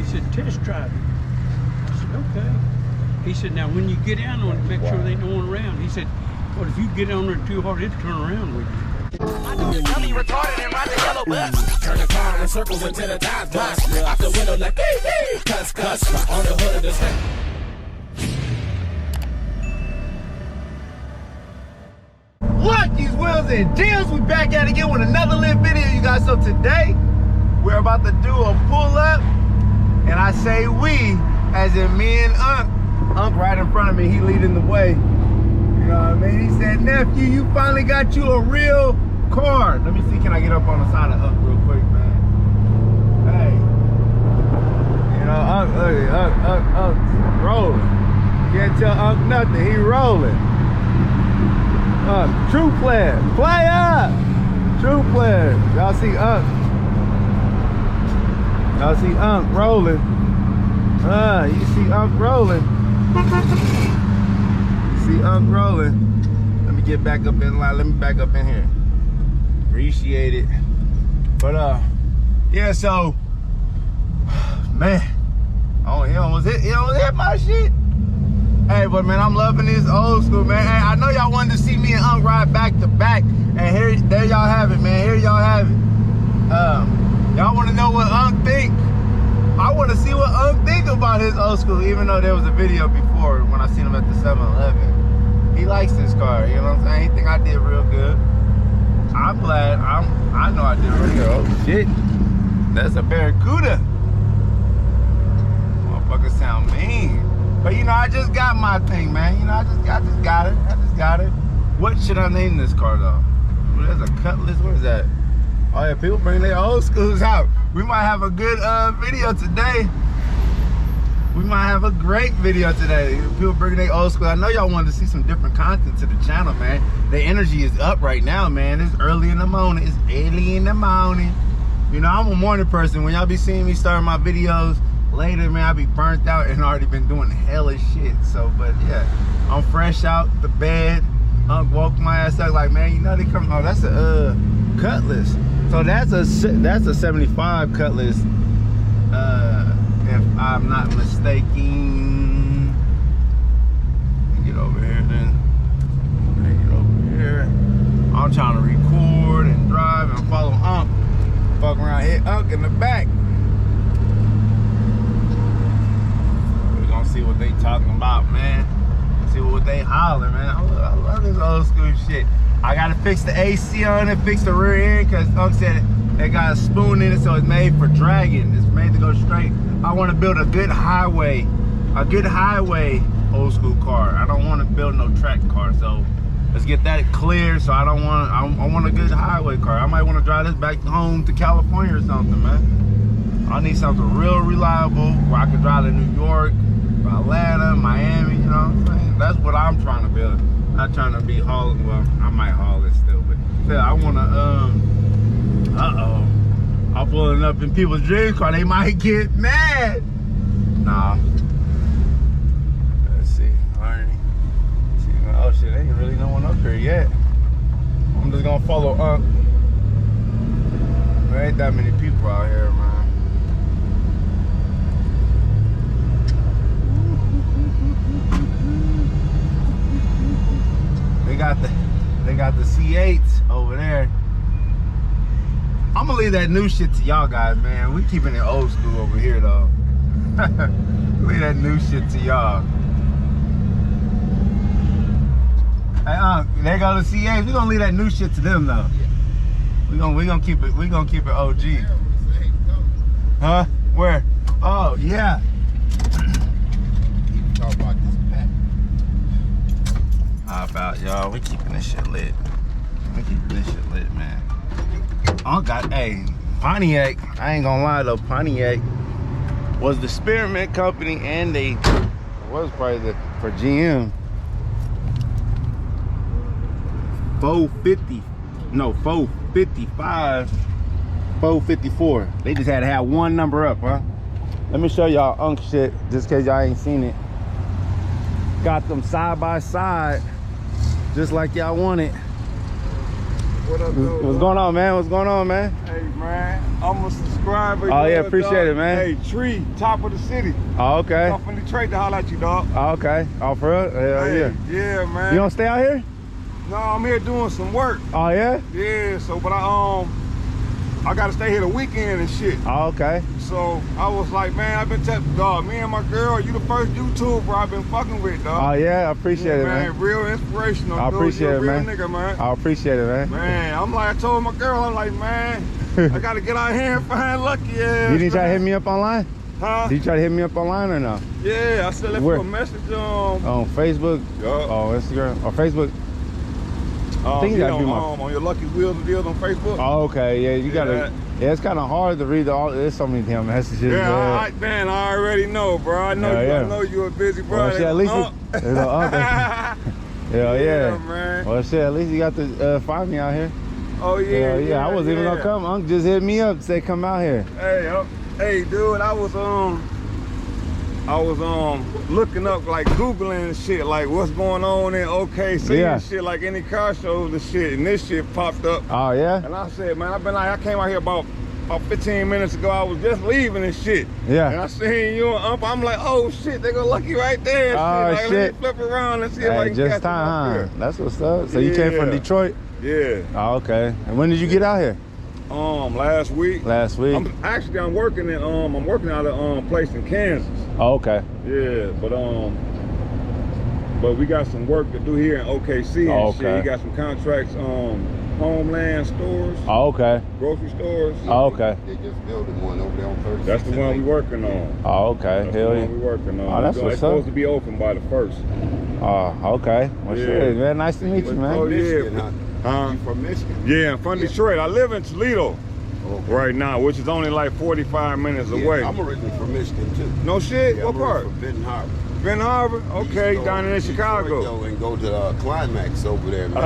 said, test drive it. I said, okay. He said, now when you get down on it, make sure there ain't no one around. He said, well, if you get on there too hard, it'll turn around with you. I know you're dummy, retarded, and ride the yellow bus. Turn the car in circles until the times bust. Out the window like, hey, cuss. On the hood of the state. What? These wheels and deals. We back at it again with another lit video, you guys. So today, we're about to do a pull-up. And I say we, as in me and Unc. Unc right in front of me, he leading the way. You know what I mean? He said, nephew, you finally got you a real car. Let me see, can I get up on the side of Unc real quick, man? Hey. You know, Unc, look at Unc rolling. Can't tell Unc nothing, he rolling. True player, true player. Y'all see Unc. Y'all see Unc rolling. You see Unc rolling. See Unc rolling. Let me get back up in line. Let me back up in here. Appreciate it. But yeah, so man, oh, he almost hit my shit. Hey, but man, I'm loving this old school, man. Hey, I know y'all wanted to see me and Unc ride back to back, and there y'all have it, man. Here y'all have it. Y'all want to know what Unc think? I want to see what Unc think about his old school, even though there was a video before when I seen him at the 7-Eleven. He likes this car, you know what I'm saying? He think I did real good. I'm glad. I know I did real good. Oh shit, that's a Barracuda. Motherfucker sound mean. But you know, I just got my thing, man. You know, I just got it. What should I name this car though? Well, there's a Cutlass. What is that? Oh yeah, people bring their old schools out. We might have a good video today. We might have a great video today. People bring their old school. I know y'all wanted to see some different content to the channel, man. The energy is up right now, man. It's early in the morning. You know, I'm a morning person. When y'all be seeing me starting my videos later, man, I be burnt out and already been doing hella shit. So, but yeah, I'm fresh out the bed. Unc woke my ass up like, man, you know they come. Oh, that's a Cutlass. So that's a 75 Cutlass, if I'm not mistaken. Let me get over here then. Get over here. I'm trying to record and drive and follow Unc. Fuck around, hit Unc in the back. We're gonna see what they talking about, man. See what they hollering, man. I love this old school shit. I gotta fix the AC on it, fix the rear end, because Unc said it got a spoon in it, so it's made for dragging. It's made to go straight. I want to build a good highway old school car. I don't want to build no track car, so let's get that clear. So I want a good highway car. I might want to drive this back home to California or something, man. I need something real reliable where I can drive to New York, Atlanta, Miami, you know what I'm saying? That's what I'm trying to build. Not trying to be hauling, well, I might haul it still, but yeah, I wanna, I'm pulling up in people's dream car, they might get mad. Nah. Let's see, alright. Oh shit, ain't really no one up here yet. I'm just gonna follow Unc. There ain't that many people out here, man. They got the C8s over there. I'm gonna leave that new shit to y'all guys, man. We keeping it old school over here though. Leave that new shit to y'all. Hey, they got the C8s. We gonna leave that new shit to them though. We gonna keep it OG. Huh? Where? Oh yeah. How about y'all? We keeping this shit lit. We keeping this shit lit, man. I got, hey, Pontiac. I ain't gonna lie though, Pontiac was the spearmint company, and they was probably for GM. 450, no, 455, 454. They just had to have one number up, huh? Let me show y'all Unc shit, just in case y'all ain't seen it. Got them side by side, just like y'all wanted. What up, though? What's going on, man? What's going on, man? Hey, man. I'm a subscriber. Oh, yeah, dog. appreciate it, man. Hey, Tree, top of the city. Oh, okay. I'm from Detroit to holler at you, dog. Oh, okay. Oh, for real? Hell Hey, yeah. yeah, man. You don't stay out here? No, I'm here doing some work. Oh, yeah? Yeah, so, but I gotta stay here the weekend and shit. Oh, okay. So, I was like, man, I've been telling, dog, me and my girl, you the first YouTuber I've been fucking with, dog. Oh, yeah, I appreciate it, man. Real inspirational. I dude. appreciate You a it, real man. nigga, man. I appreciate it, man. Man, I told my girl, I'm like, man, I gotta get out here and find Lucky ass. You didn't try to hit me up online? Huh? Did you try to hit me up online or no? Yeah, I still left Where? you a message on. On Facebook? Yup. Oh, Instagram? Or Facebook? I think you gotta do my... on your Lucky Wheels and Deals on Facebook. Oh, okay. Yeah, you gotta... that. Yeah, it's kind of hard to read all... There's so many damn messages. Yeah, man, I already know, bro. I know Yeah, you. yeah. I know you're a busy bro. Well, shit, at least Hell yeah. Man. Well, shit, at least you got to find me out here. Oh yeah. Hell yeah. I wasn't even gonna come. Unc just hit me up, say come out here. Hey, dude, I was looking up, like Googling and shit, like what's going on in OKC and shit, like any car shows and shit, and this shit popped up. Oh yeah. And I said, man, I came out here about 15 minutes ago. I was just leaving and shit. Yeah. And I seen you and I'm like, oh shit, they go Lucky right there. Oh shit. Like, shit. Let me flip around and see if I Hey, can just catch them up time, here. huh? That's what's up. So you came from Yeah. Detroit? Yeah. Oh, okay. And when did you get out here? Last week. Last week. I'm working in I'm working out of a place in Kansas. Oh, okay. Yeah, but we got some work to do here in OKC and shit. We got some contracts Homeland stores. Oh, okay. Grocery stores. Oh, okay. They just building one over there on 36. That's the one we working on. Oh, okay. That's Hell the yeah. one we working on. Oh, that's It's what's up. supposed to be open by the 1st. Oh, okay. Well, Yeah. shit, man. Nice to meet you, man. Oh, yeah. Michigan, huh? Huh? You from Michigan? Yeah, I'm from Detroit. I live in Toledo Okay. right now, which is only like 45 minutes away. I'm originally from Michigan too. No shit? Yeah, What I'm part? From Benton Harbor. Benton Harbor? Okay, down in Chicago. Detroit, though, and go to Climax over there. Man.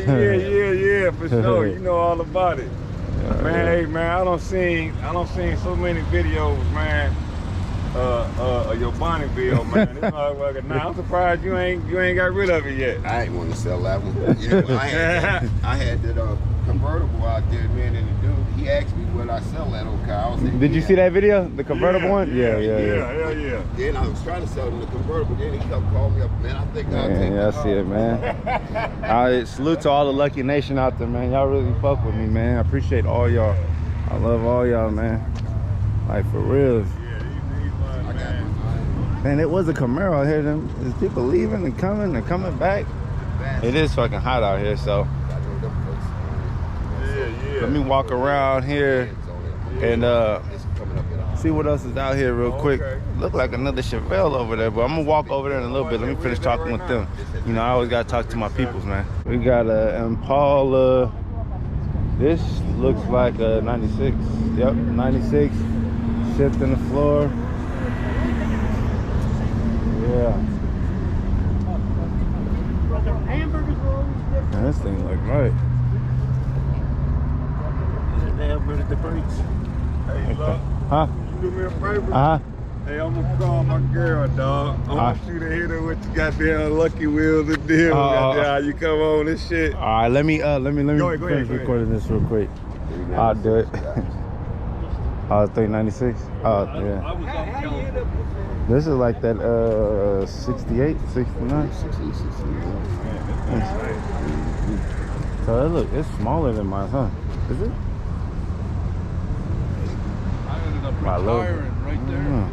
yeah, for sure. You know all about it. Man, hey man, I don't seen so many videos, man. Your Bonneville, man. This motherfucker. Nah, I'm surprised you ain't got rid of it yet. I ain't want to sell that one. Yeah, well, I had that convertible out there, man, and the dude, he asked me would I sell that old car. I was like, Did you see that video? The convertible one? Yeah. Hell yeah. Then I was trying to sell him the convertible. Then he kept calling me up, man. I think I'll take Yeah, I see it, man. Salute to all the Lucky Nation out there, man. Y'all really fuck with me, man. I appreciate all y'all. I love all y'all, man. Like, for real. I got my Man, it was a Camaro out here. There's people leaving and coming back. It is fucking hot out here, so let me walk around here and see what else is out here real quick. Look like another Chevelle over there, but I'm gonna walk over there in a little bit. Let me finish talking with them. You know, I always gotta talk to my peoples, man. We got a Impala. This looks like a 96. Yep, 96. Shift in the floor. Yeah. Man, this thing look right. The brakes. Hey, look, Huh? you do me a favor? Uh-huh. Hey, I'm gonna call my girl, dog. I want you to hit her with the goddamn Lucky Wheels and Deals. Goddamn, how you come on this shit. All right, let me Go ahead, finish recording this real quick. I'll do it. 396. Oh, yeah. I was out California. This is like that 68, 69. So look, it's smaller than mine, huh? Is it? I ended up My logo. retiring right there.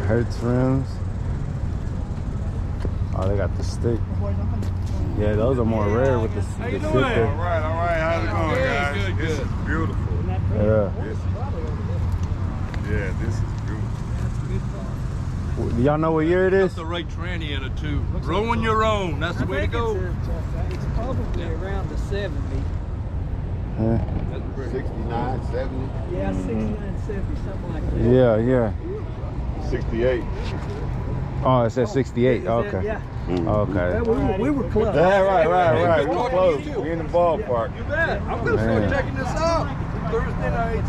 Hertz rims. Oh, they got the stick. Yeah, those are more rare with the How you stick doing? there. All right. How's it going, guys? Good. This is beautiful. Yeah. This is beautiful. Do y'all know what year it is? That's the right tranny in it too. Growing your own. That's the way to go. It's probably around the 70. Yeah. 69, 70. Yeah, 69, 70, something like that. Yeah. 68. Oh, it says 68. Is that- Okay. Yeah. Okay. Yeah, we were close. Yeah, right. We're close. We're in the ballpark. You bet. I'm gonna Man. start checking this out Thursday night.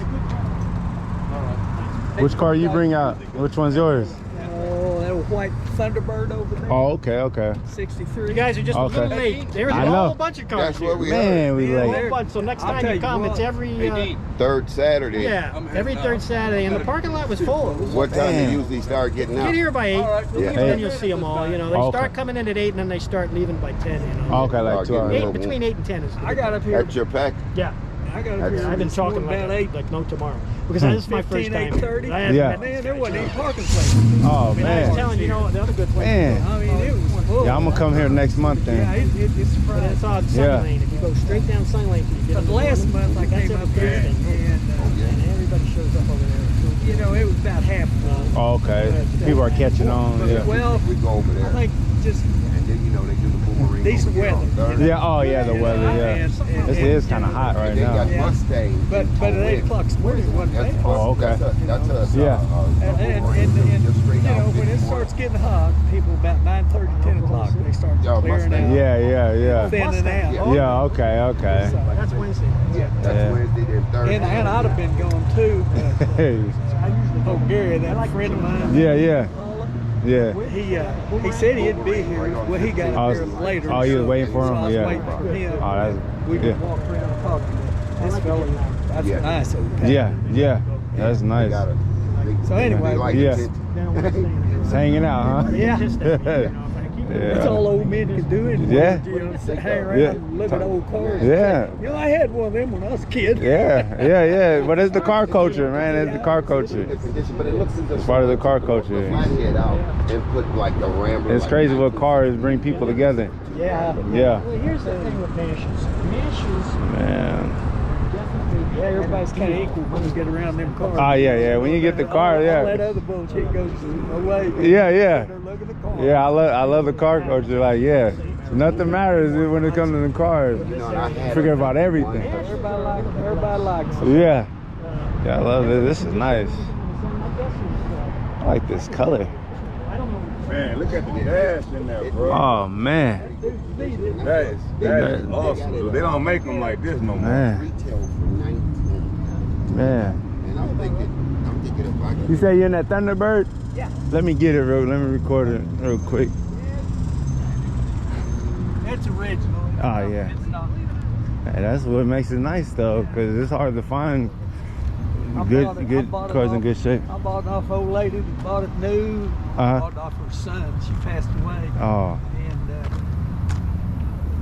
Which car you bring out? Which one's yours? Oh, that was white Thunderbird over there. Oh, okay. 63. You guys are just Okay. a little late. There's a I know. whole bunch of cars That's here. what we Man, we Yeah, A late. whole bunch. So next I'll time tell you you come, what. it's every Third Saturday. yeah, every third Saturday, and the parking lot was full. What time Man. they usually start getting out? Get here by 8, Yeah. and then you'll see them all. You know, they Okay. start coming in at 8, and then they start leaving by 10. You know, Okay, like 2 hours. 8, between 8 and 10 is. I got up here. At your pack? Yeah, I got up here. I've been this talking morning about about 8. like no tomorrow because this is my first 15, time. 8:30. I haven't Yeah. been- Man, there wasn't any parking places. Oh I mean, I was man. telling you, know, the other good place. Man. I mean, it was full. Yeah, I'm gonna come here next month Yeah, then. it's But it's surprising. on Sun Yeah. Lane. If you go straight down Sun Lane, you get But last month I That's came every up there Thursday. and everybody shows up over there. you know, it was about half full. Oh, okay. People are catching on. Yeah. Well, We go over there. I think just And then, you know, they do the boomerang. Decent over here on weather. Thursday. Yeah. Oh yeah, the weather. Yeah. This is kind of hot right And they got now. Mustangs. But at 8 o'clock this morning it wasn't That's bad. Oh, okay. That's us. Yeah. And you know, when it starts getting hot, people about 9:30, 10 o'clock, they start Yeah, clearing Mustang. out, Yeah. thinning out. Yeah. Okay. So, That's Wednesday. That's Yeah. Wednesday, then Thursday. and I'd have been going too, but Hey. oh, Gary, that friend of mine, Yeah. he said he'd be here. Well, he got Oh, up here later. oh, you was so- waiting for so him? I was Yeah. waiting for him. Oh, that's We yeah. just walked around and talked to this fella. That's Yeah. nice. Okay. Yeah. That's They nice. got a- So anyway, they like yeah. it. It's hanging out, huh? Yeah. That's all old men can do anymore. Yeah. You know, sit, hang around Yeah. and look at old cars. Yeah. You know, I had one of them when I was a kid. Yeah. But it's the car culture, man. It's the car culture. But it looks It's part of the car culture. flathead out and put like the Rambler. It's like crazy that. what cars bring people together. Yeah. Yeah. Well, here's the thing with Nashes. Nashes Man. definitely. Yeah, everybody's kind of equal when you get around them cars. Oh yeah. When you get the car, All that yeah. other bullshit goes away. Yeah. Look at the car. Yeah, I love the car culture. Like, yeah, nothing matters when it comes to the cars. You know, and I had Forget a- about everything. Everybody likes it. Yeah. Yeah, I love it. This is nice. I like this color. Man, look at the dash in there, bro. Oh man, That is awesome, dude. They don't make them like this no more. man, Retail for 19. man. And I'm thinking if I You could. say you're in that Thunderbird? Yeah. Let me get it let me record it real quick. It's original. Oh, yeah. It's not. Hey, that's what makes it nice though, because it's hard to find I good bought it cars in off- good shape. I bought it off an old lady that bought it new. Uh-huh. Bought it off her son. She passed away. Oh,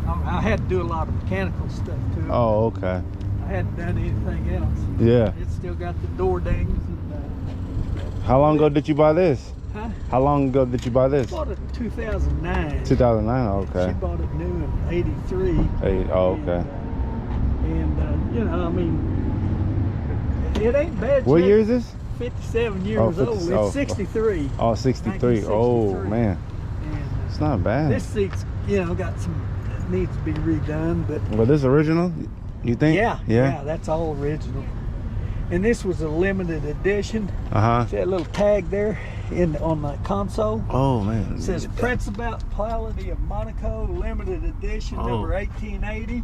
And I had to do a lot of mechanical stuff to it. oh, okay. I hadn't done anything else. Yeah. It's still got the door dings. And, How long ago did you buy this? huh? How long ago did you buy this? I bought it in 2009. 2009. She Okay. bought it new in 83. Hey, oh, okay. And you know, I mean, it ain't bad. What shape. year is this? 57 years Oh, old. 50 It's oh, 63. Oh, 63. Oh 1963. man, And, it's not bad. this seat's, you know, got some, needs to be redone, but Well, this original? You think? yeah, that's all original. And this was a limited edition. Uh huh. See that little tag there on the console? Oh man. It says Principality of Monaco, limited edition, Oh. number 1880.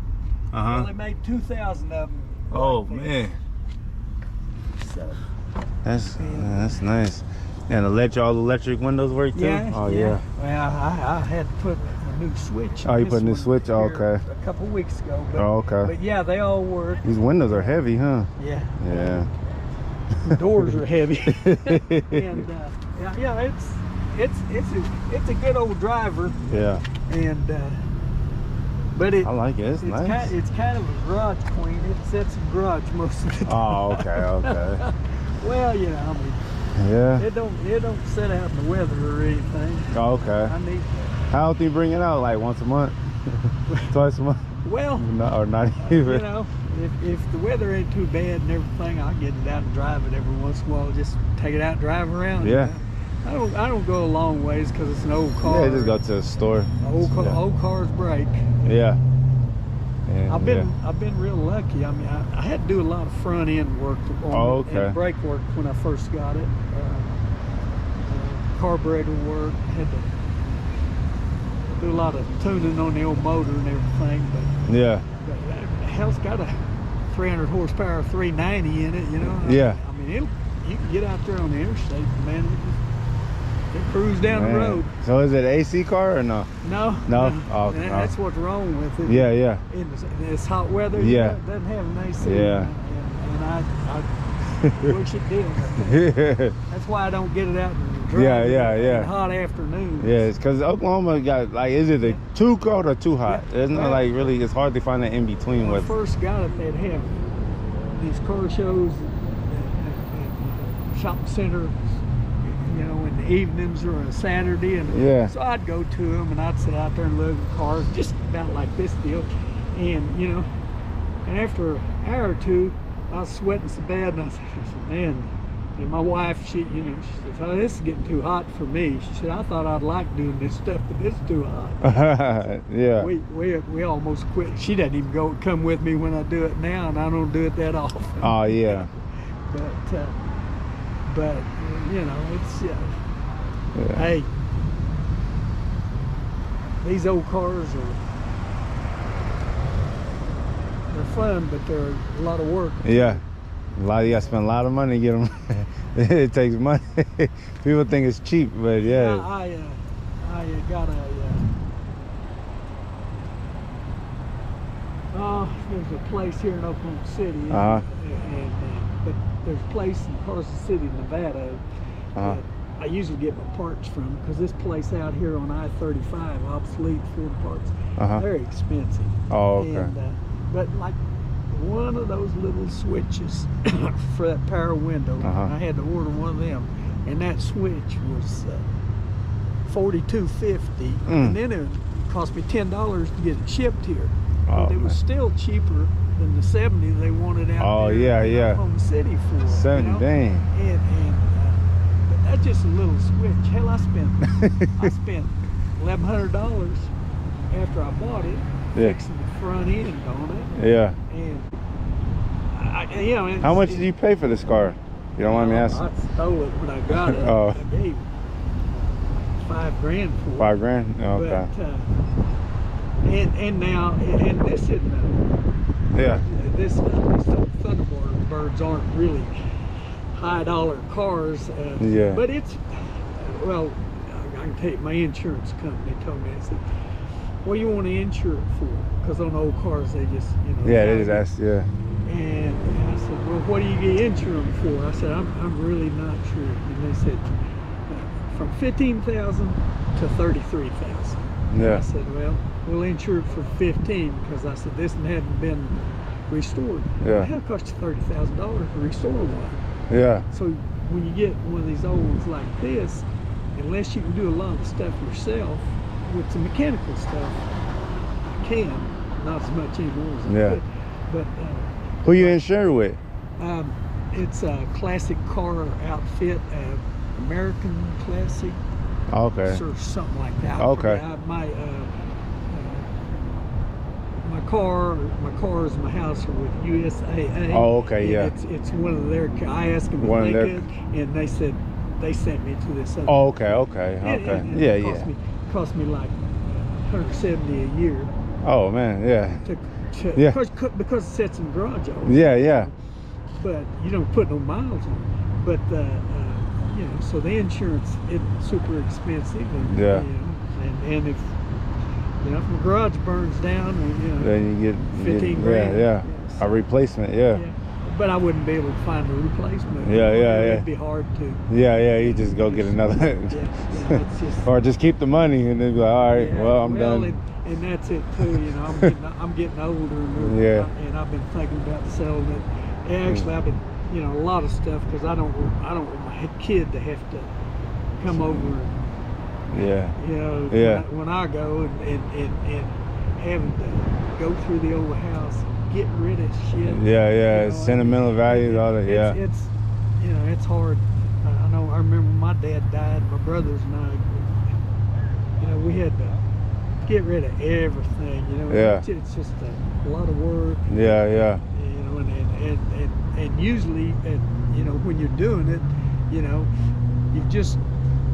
Uh huh. Only made 2,000 of them. Oh like this. man, So, that's nice. And all electric windows work too. yeah. Oh yeah. Well, I had to put a new switch. Oh, on you this put a new one switch? Oh, here okay. A couple weeks ago. But, Oh, okay. But yeah, they all work. These windows are heavy, huh? Yeah. Yeah. The doors are heavy. And yeah, it's a good old driver. Yeah. And but I like it. It's nice. It's kind of a garage queen. It sits in garage most of the time. Oh, okay. Well, you know, I mean, Yeah. it don't sit out in the weather or anything. Oh, okay. I need How often you bring it out? Like once a month? Twice a month? well, No, or not even? you know, if the weather ain't too bad and everything, I'll get it out and drive it every once in a while. Just take it out and drive around. Yeah. I don't go a long ways because it's an old car. Yeah, just go to the store. Yeah. Old cars break. Yeah. And, I've been real lucky. I mean, I had to do a lot of front end work on Oh, it okay. and brake work when I first got it. Carburetor work. Had to do a lot of tuning on the old motor and everything. But, Yeah. but hell's got a 300 horsepower 390 in it. You know. Yeah. I mean, you can get out there on the interstate, man. It cruised down the road. So is it an AC car or no? No. No? no. Oh, And no. That's what's wrong with it. Yeah, yeah. In this hot weather, Yeah. it doesn't have an AC. Yeah. And I wish it did. That's why I don't get it out and drive Yeah, it yeah, yeah. in hot afternoons. Yeah, it's because Oklahoma got, like, is it too cold or too hot? Yeah. There's no, like, really, it's hard to find an in-between When I with. first got it, they'd have these car shows and shopping centers, you know, in the evenings or on a Saturday. And Yeah. so I'd go to them and I'd sit out there and look at cars, just about like this deal. And, you know, and after an hour or two, I was sweating so bad, and I said, man, and my wife, she said, oh, this is getting too hot for me. She said, I thought I'd like doing this stuff, but it's too hot. Yeah. We almost quit. She doesn't even come with me when I do it now, and I don't do it that often. Oh, yeah. But you know, it's Yeah. hey, these old cars they're fun, but they're a lot of work. Yeah. You gotta spend a lot of money to get them. It takes money. People think it's cheap, but yeah. I got there's a place here in Oklahoma City, Uh-huh. but there's a place in Carson City, Nevada, Uh-huh. that I usually get my parts from, because this place out here on I-35, obsolete Ford parts, Uh-huh. they're expensive. Oh, okay. And, but like one of those little switches for that power window, Uh-huh. I had to order one of them, and that switch was $42.50, and then it cost me $10 to get it shipped here. Oh, But it was man. still cheaper than the 70 they wanted out Oh, there yeah, in yeah. Oklahoma City for. 70, you know? dang. But that's just a little switch. Hell, I spent $1,100 after I bought it, Yeah. fixing the front end on it. Yeah. And you know, How much did you pay for this car? You don't mind me asking? I stole it when I got it. Oh. I gave $5,000 for it. $5,000? Oh, okay. But, and now, and this isn't Yeah. these Thunderbirds aren't really high dollar cars. Yeah. But it's, well, I can tell you, my insurance company told me, I said, what do you want to insure it for? Because on old cars, they just, you know. Yeah, it is. That's, yeah. And I said, well, what do you get insurance for? I said, I'm really not sure. And they said, from 15,000 to 33,000. Yeah. I said, well, we'll insure it for 15, because I said, this one hadn't been restored. Yeah. It'll cost you $30,000 to restore one. Yeah. So when you get one of these old ones like this, unless you can do a lot of stuff yourself with some mechanical stuff, you can, not as much anymore as I Yeah. could. But Who you insured with? it's a classic car outfit, American Classic, Okay. or something like that. I Okay. forget. My cars, my house are with USAA. Oh, okay, And yeah. It's one of their. I asked them One if of they their- could, and they said they sent me to this other. Oh, okay, okay, And- okay. and Yeah, it yeah. cost me like $170 a year Oh, man, yeah. to Yeah. because it sits in the garage all. Yeah, yeah. But you don't put no miles on it. But you know, so the insurance isn't super expensive, and Yeah. you know, and if you know, if my garage burns down, you know, Then you get 15 grand. Yeah, So, a replacement. Yeah. yeah. But I wouldn't be able to find a replacement. Yeah, yeah, It'd yeah. be hard to. Yeah. You just go get another. Yeah, it's just. Or just keep the money and then be like, all right, Yeah, well, I'm done. And that's it too. You know, I'm getting older, and Yeah. and I've been thinking about selling it. And actually, I've been, you know, a lot of stuff, because I don't want my kid to have to come over and, Yeah. you know, Yeah. when I go and having to go through the old house, get rid of shit. Yeah, you know, sentimental values, all that. Yeah. It's you know, it's hard. I know. I remember my dad died. My brothers and I, you know, we had to get rid of everything. You know. Yeah. It's just a lot of work. Yeah. You know, and usually, you know, when you're doing it, you know,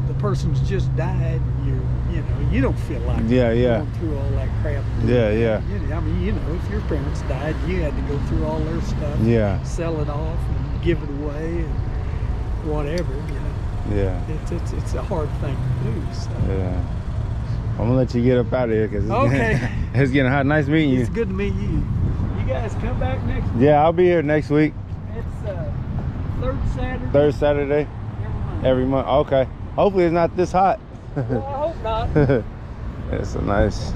the person's just died. You know, you don't feel like Yeah. going through all that crap. Yeah. I mean, you know, if your parents died, you had to go through all their stuff. Yeah. Sell it off and give it away and whatever, you know. Yeah. It's a hard thing to do. So. Yeah. I'm gonna let you get up out of here because Okay. It's getting hot. Nice meeting you. It's good to meet you. You guys come back next week. Yeah, I'll be here next week. It's third Saturday. Third Saturday every month. Okay. Hopefully it's not this hot. Well, I hope not. It's a nice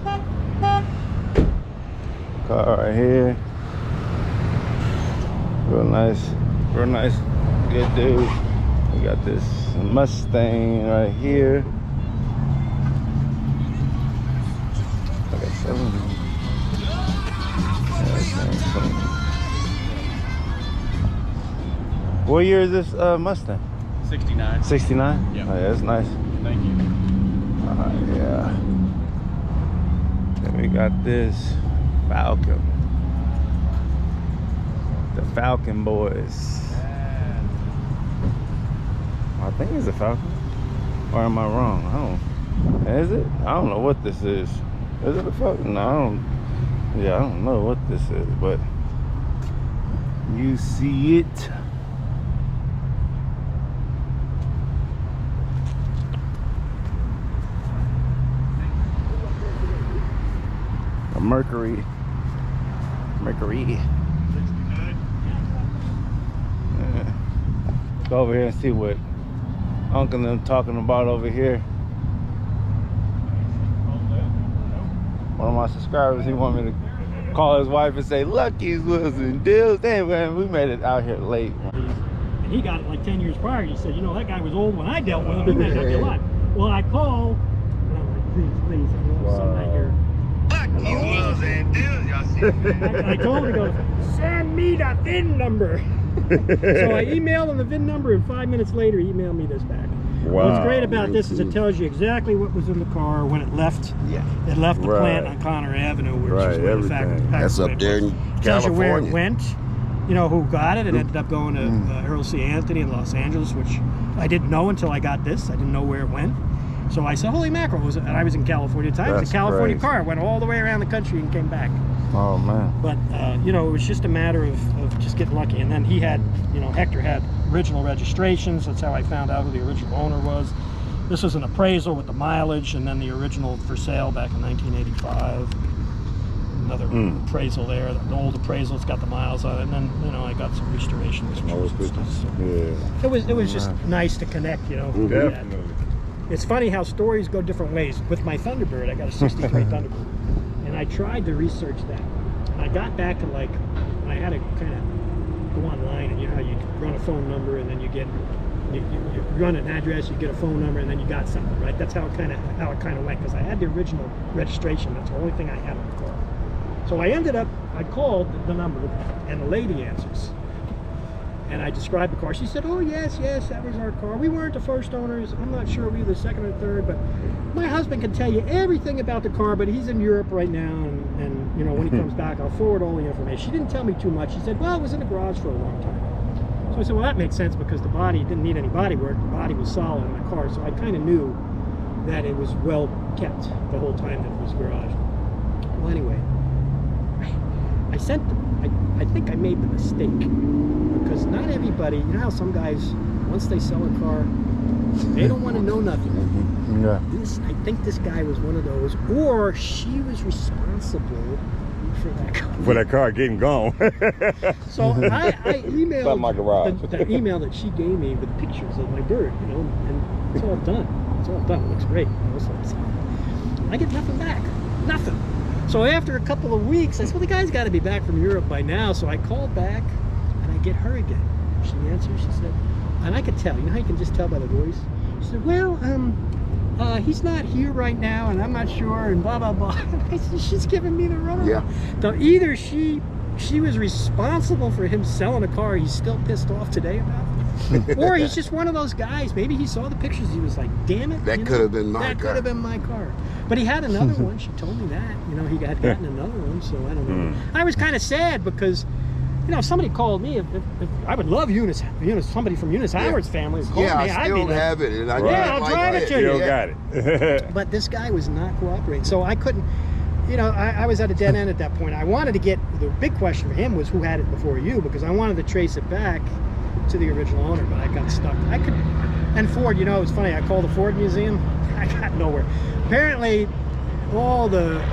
car right here. Real nice, good dude. We got this Mustang right here. Like a 7. What year is this Mustang? 69. 69? Yeah. Oh, yeah, that's nice. Thank you. Yeah. Then we got this Falcon. The Falcon boys. I think it's a Falcon. Or am I wrong? I don't. Is it? I don't know what this is. Is it a Falcon? No, I don't. Yeah, I don't know what this is, but you see it. A Mercury. Yeah. Go over here and see what Uncle and them talking about over here. One of my subscribers, he want me to call his wife and say, Lucky's was in deals. Damn, man, we made it out here late. And he got it like 10 years prior. He said, you know, that guy was old when I dealt with him. Didn't that help you a lot? Well, I called, and I'm like, please, I know some night here. Lucky's was in deals, y'all see. I told him, he goes, send me the VIN number. So I emailed him the VIN number, and 5 minutes later, he emailed me this back. Wow. What's great about this is it tells you exactly what was in the car when it left. Yeah. It left the Right. plant on Connor Avenue, which Right, is where the everything. That's up there in tells you where it California. went, you know, who got it. It ended up going to Earl C. Anthony in Los Angeles, which I didn't know until I got this. I didn't know where it went. So I said, holy mackerel, and I was in California at the time. It was That's a California crazy. car. It went all the way around the country and came back. Oh, man. But, you know, it was just a matter of just getting lucky. And then he had, you know, Hector had original registrations. That's how I found out who the original owner was. This was an appraisal with the mileage, and then the original for sale back in 1985. Another appraisal there, the old appraisal. It's got the miles on it, and then, you know, I got some restoration pictures and stuff. So Yeah. it was just nice to connect, you know. Definitely. It's funny how stories go different ways. With my Thunderbird, I got a 63 Thunderbird, and I tried to research that. And I got back to, like, I had to kind of go online, and you know how you run a phone number, and then you get you run an address, you get a phone number, and then you got something, right? That's how it kind of went, because I had the original registration. That's the only thing I had on the car. So I called the number, and the lady answers. And I described the car. She said, oh, yes, that was our car. We weren't the first owners. I'm not sure we were the second or third, but my husband can tell you everything about the car, but he's in Europe right now, and you know, when he comes back, I'll forward all the information. She didn't tell me too much. She said, well, it was in the garage for a long time. So I said, well, that makes sense, because the body didn't need any body work. The body was solid in the car, so I kind of knew that it was well kept the whole time that it was garage. Well, anyway, I think I made the mistake, because not everybody, you know how some guys, once they sell a car, they don't want to know nothing. Yeah. I think this guy was one of those, or she was responsible for that car. For that car getting gone. So I emailed By my garage. the email that she gave me with pictures of my bird, you know, and it's all done. It's all done. It looks great. You know, so I get nothing back. Nothing. So after a couple of weeks, I said, well, the guy's got to be back from Europe by now. So I called back, and I get her again. She answers. She said, and I could tell. You know how you can just tell by the voice? She said, well, he's not here right now, and I'm not sure, and blah, blah, blah. I said, she's giving me the runaround. Yeah. So either she was responsible for him selling a car he's still pissed off today about, or he's just one of those guys. Maybe he saw the pictures, he was like, damn it. That you know, could have been my That car. could have been my car. But he had another one. She told me that. You know, he had gotten another one, so I don't know. I was kind of sad because, you know, if somebody called me, if I would love somebody from Eunice Howard's family would call me. Yeah, I I'd still be like, have it, and I Yeah, I'll drive it to You you. don't got it. but this guy was not cooperating, so I couldn't. You know, I was at a dead end at that point. I wanted to get, the big question for him was who had it before you, because I wanted to trace it back to the original owner, but I got stuck. And Ford, you know, it's funny. I called the Ford Museum. I got nowhere. Apparently,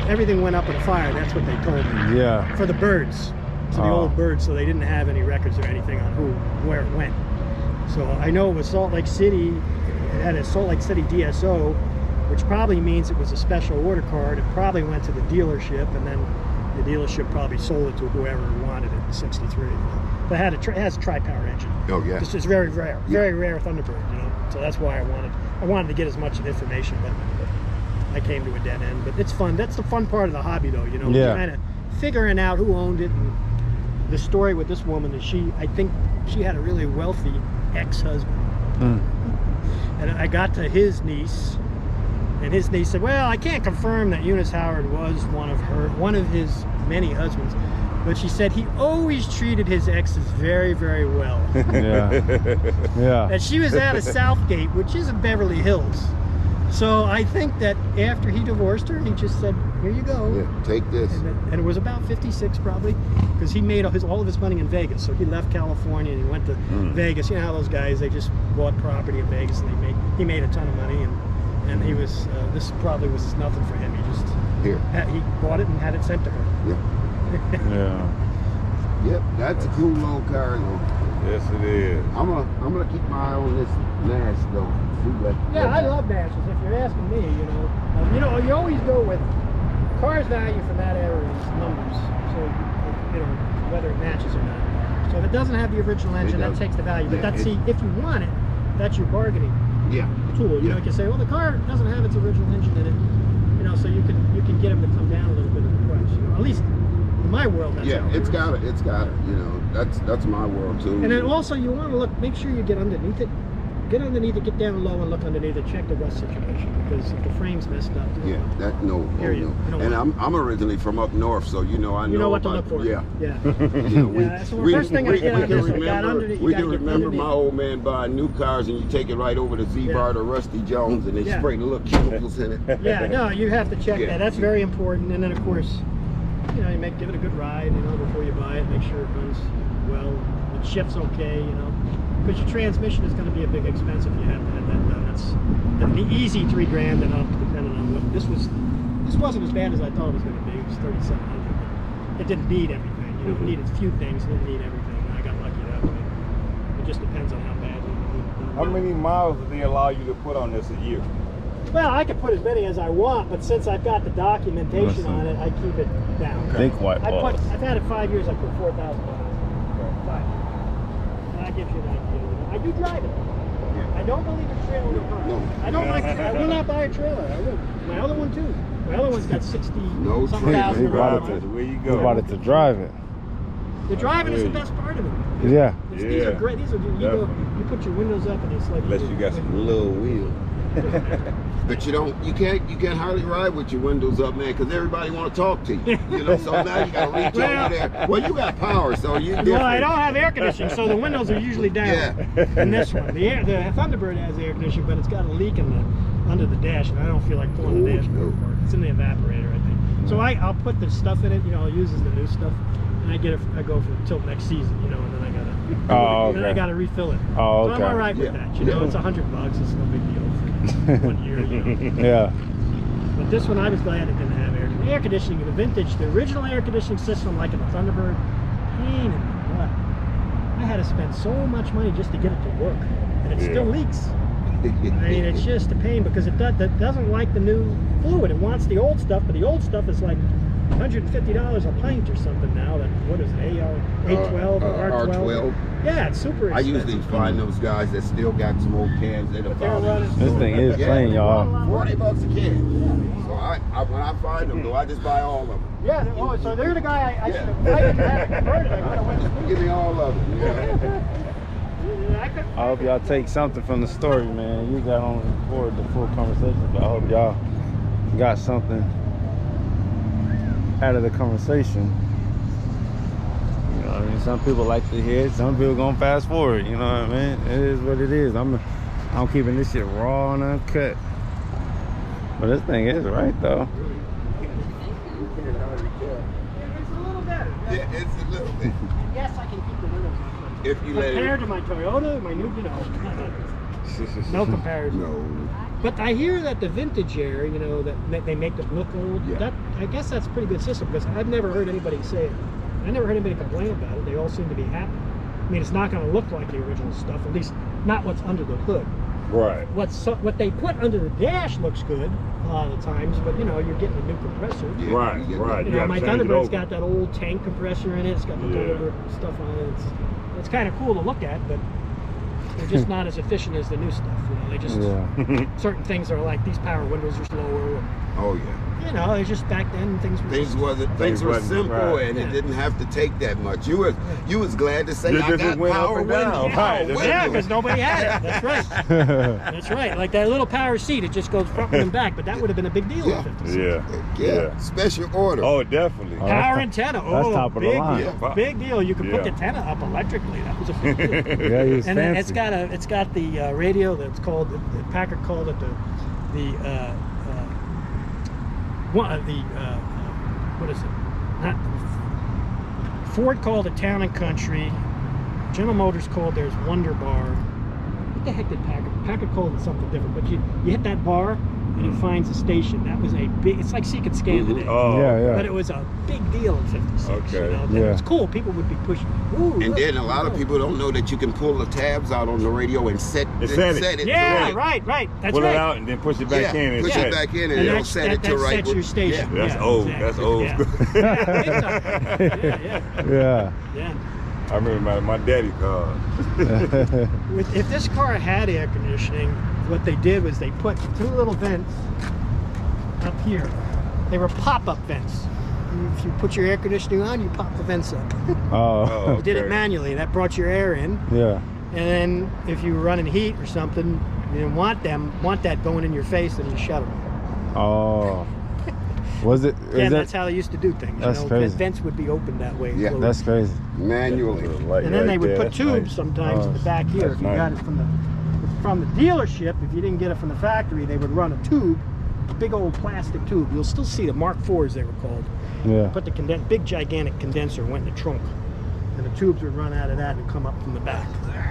everything went up in a fire. That's what they told me. Yeah. For the birds, to the old birds, so they didn't have any records or anything on where it went. So I know it was Salt Lake City. It had a Salt Lake City DSO, which probably means it was a special order card. It probably went to the dealership, and then the dealership probably sold it to whoever wanted it in '63. But it has a tri-power engine. Oh yeah. This is very rare, very rare Thunderbird. You know, so that's why I wanted to get as much information, but I came to a dead end. But it's fun. That's the fun part of the hobby, though. You know, kind of figuring out who owned it. And the story with this woman is I think she had a really wealthy ex-husband, and I got to his niece, and his niece said, "Well, I can't confirm that Eunice Howard was one of his many husbands." But she said he always treated his exes very, very well. Yeah. And she was out of Southgate, which is in Beverly Hills. So I think that after he divorced her, he just said, "Here you go." Yeah, take this. And it was about 56 probably, because he made all of his money in Vegas. So he left California and he went to Vegas. You know how those guys, they just bought property in Vegas and he made a ton of money. And he was, this probably was nothing for him. He just, he bought it and had it sent to her. Yeah. Yep, that's a cool little car though. Yes, it is. I'm gonna keep my eye on this Nash though. Yeah, I love Nashes. If you're asking me, you know, you always go with cars value from that era is numbers. So you know whether it matches or not. So if it doesn't have the original engine, that takes the value. But if you want it, that's your bargaining tool. You know, you can say, well, the car doesn't have its original engine in it. You know, so you can get them to come down a little bit in the price. You know, at least in my world, that's how it it's works. got it. You know, that's my world too. And then also you want to make sure you get underneath it. Get underneath it, get down low and look underneath it, check the rust situation, because if the frame's messed up, no. And I'm originally from up north, so you know I know what to look for. Yeah. You know, so we first thing I get on this, we can remember my old man buying new cars, and you take it right over to Z-Bar to Rusty Jones, and they spray the little chemicals in it. Yeah, no, you have to check that. That's very important. And then of course, you know, give it a good ride, you know, before you buy it. Make sure it runs well, it shifts okay, you know. Because your transmission is going to be a big expense if you have to have that done. That's the easy $3 grand and up, depending on what this wasn't as bad as I thought it was going to be. It was 3,700, but it didn't need everything. You know, it needed a few things. It didn't need everything. I got lucky that way. It just depends on how bad you need. How many miles do they allow you to put on this a year? Well, I can put as many as I want, but since I've got the documentation on it, I keep it down. Think white balls. I've had it 5 years. I put 4,000 miles. 5 years. And that gives you an idea. I do drive it. I don't believe in trailer cars. No. I will not buy a trailer. I will. My other one too. My other one's got 60 No some trailer. thousand miles. Where you You go? bought it to drive it. The driving is the best part of it. Yeah. These are great. These are you put your windows up and it's like Unless you got some Little wheel. But you can't hardly ride with your windows up, man, because everybody want to talk to you. You know, so now you got to reach over there. Well, you got power, so you different. Well, I don't have air conditioning, so the windows are usually down. In this one, the Thunderbird has air conditioning, but it's got a leak under the dash, and I don't feel like pulling the dashboard apart. It's in the evaporator, I think. So I'll put the stuff in it. You know, I'll use the new stuff, and I go for until next season. You know, and then I gotta refill it. Oh, okay. So I'm all right with that. You know, it's $100. It's no big deal for 1 year. You know. Yeah. But this one, I was glad it didn't have air conditioning. The vintage, the original air conditioning system, like in the Thunderbird, pain in the butt. I had to spend so much money just to get it to work, and it still leaks. I mean, it's just a pain because it doesn't like the new fluid. It wants the old stuff, but the old stuff is like $150 a pint or something now. What is it, A12 or R12? Yeah, it's super expensive. I usually find those guys that still got some old cans in the bottom. This thing is plain, y'all. $40 a can. So when I find them, though, I just buy all of them. Yeah, so they're the guy I should have tried to have it converted. I could have went Give me all of them. Yeah. I hope y'all take something from the story, man. You got on record the full conversation, but I hope y'all got something out of the conversation. You know what I mean? Some people like to hear it, some people gonna fast forward, you know what I mean? It is what it is. I'm keeping this shit raw and uncut. But this thing is right though. It's a little better. Yeah, it's a little bit. Yes, I can keep the windows on. If you let it. Compared to my Toyota, my new, you know. No comparison. No. But I hear that the vintage air, you know, that they make them look old. Yeah. That I guess that's a pretty good system because I've never heard anybody say it. I never heard anybody complain about it. They all seem to be happy. I mean, it's not going to look like the original stuff, at least not what's under the hood. Right. What they put under the dash looks good a lot of the times, but you know, you're getting a new compressor. Yeah, Right, you get right. that. You know, gotta my change it Thunderbird's over. got that old tank compressor in it. It's got the Yeah. Thunderbird stuff on it. It's kind of cool to look at, but they're just not as efficient as the new stuff. You know, they just certain things are like these power windows are slower. And, Oh yeah. you know, it's just back then things were Things just, things were wasn't simple, right. and Yeah. it didn't have to take that much. You was glad to say This I just got went up power and down. windows. Right. Power yeah, windows. because nobody had it. That's right. That's right. Like that little power seat, it just goes front and back, but that would have been a big deal. Yeah. in 56. Yeah. Special order. Oh, definitely. Power that's antenna. that's Oh, top of the big line. deal. Yeah. Big deal. You could put the Yeah. antenna up electrically. That was a big deal. Yeah, he was And then fancy. it's got the radio that's called the Packard called it what is it? Not Ford called it Town and Country. General Motors called theirs Wonder Bar. What the heck did Packard? Packard called it something different. But you hit that bar and it finds a station. That was a big. It's like Seek and Scan today. Oh. Yeah. But it was a big deal in 56. Okay. You know? Yeah. It was cool. People would be pushing. Ooh, And look, then a lot of people don't know that you can pull the tabs out on the radio and set And set it. Yeah, to right. That's Pull right. it out and then push it back Yeah, in. And push set it back in and, And it'll that's- set it that to right. sets your station. Yeah. That's old. That's old. Yeah. Yeah, big time. Yeah. Yeah. I remember my daddy car. If this car had air conditioning, what they did was they put two little vents up here. They were pop-up vents. If you put your air conditioning on, you pop the vents up. Oh. You did it Okay. manually. That brought your air in. Yeah. And then if you were running heat or something, you didn't want that going in your face, then you shut them. Oh. Was it? Yeah, Is that's that? how they used to do things. That's you know, crazy. Vents would be opened that way. and Yeah, closed. That's crazy. Manually. And then they would put tubes nice. sometimes in the back here. that's If you nice. got it from the dealership, if you didn't get it from the factory, they would run a tube, a big old plastic tube. You'll still see the Mark IVs, they were called. Yeah. Put the big gigantic condenser went in the trunk, and the tubes would run out of that and come up from the back.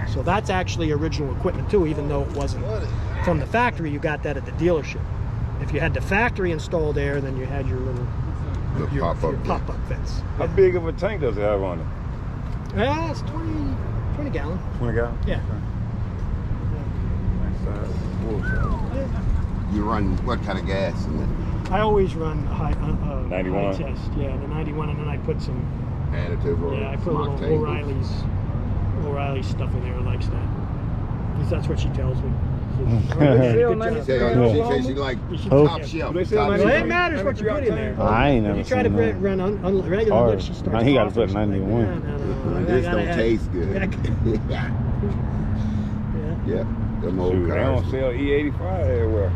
So that's actually original equipment too, even though it wasn't from the factory. You got that at the dealership. If you had the factory installed air, then you had your little The your pop-up. pop-up vents. How big of a tank does it have on it? Yeah, it's 20 gallon. 20 gallon? Yeah. Nice size, full size. You run what kind of gas in it? I always run a high 91? high test. Yeah, the 91, and then I put some. Additive or Yeah, I put a little octane? O'Reilly's stuff in there. Likes that. At least that's what she tells me. She They says, sell "Good 90 job." She Yeah. says she like You should- top yeah. shelf. Do they sell top 90? Well, shelf. it matters what you put in there. I ain't If never you try to seen that. run regular Hard. look, she starts. Now he gotta coughing put or something. 91. No. It I just gotta don't have- taste good. Yeah. Yeah, them old Shoot, they don't cars. sell E85 everywhere.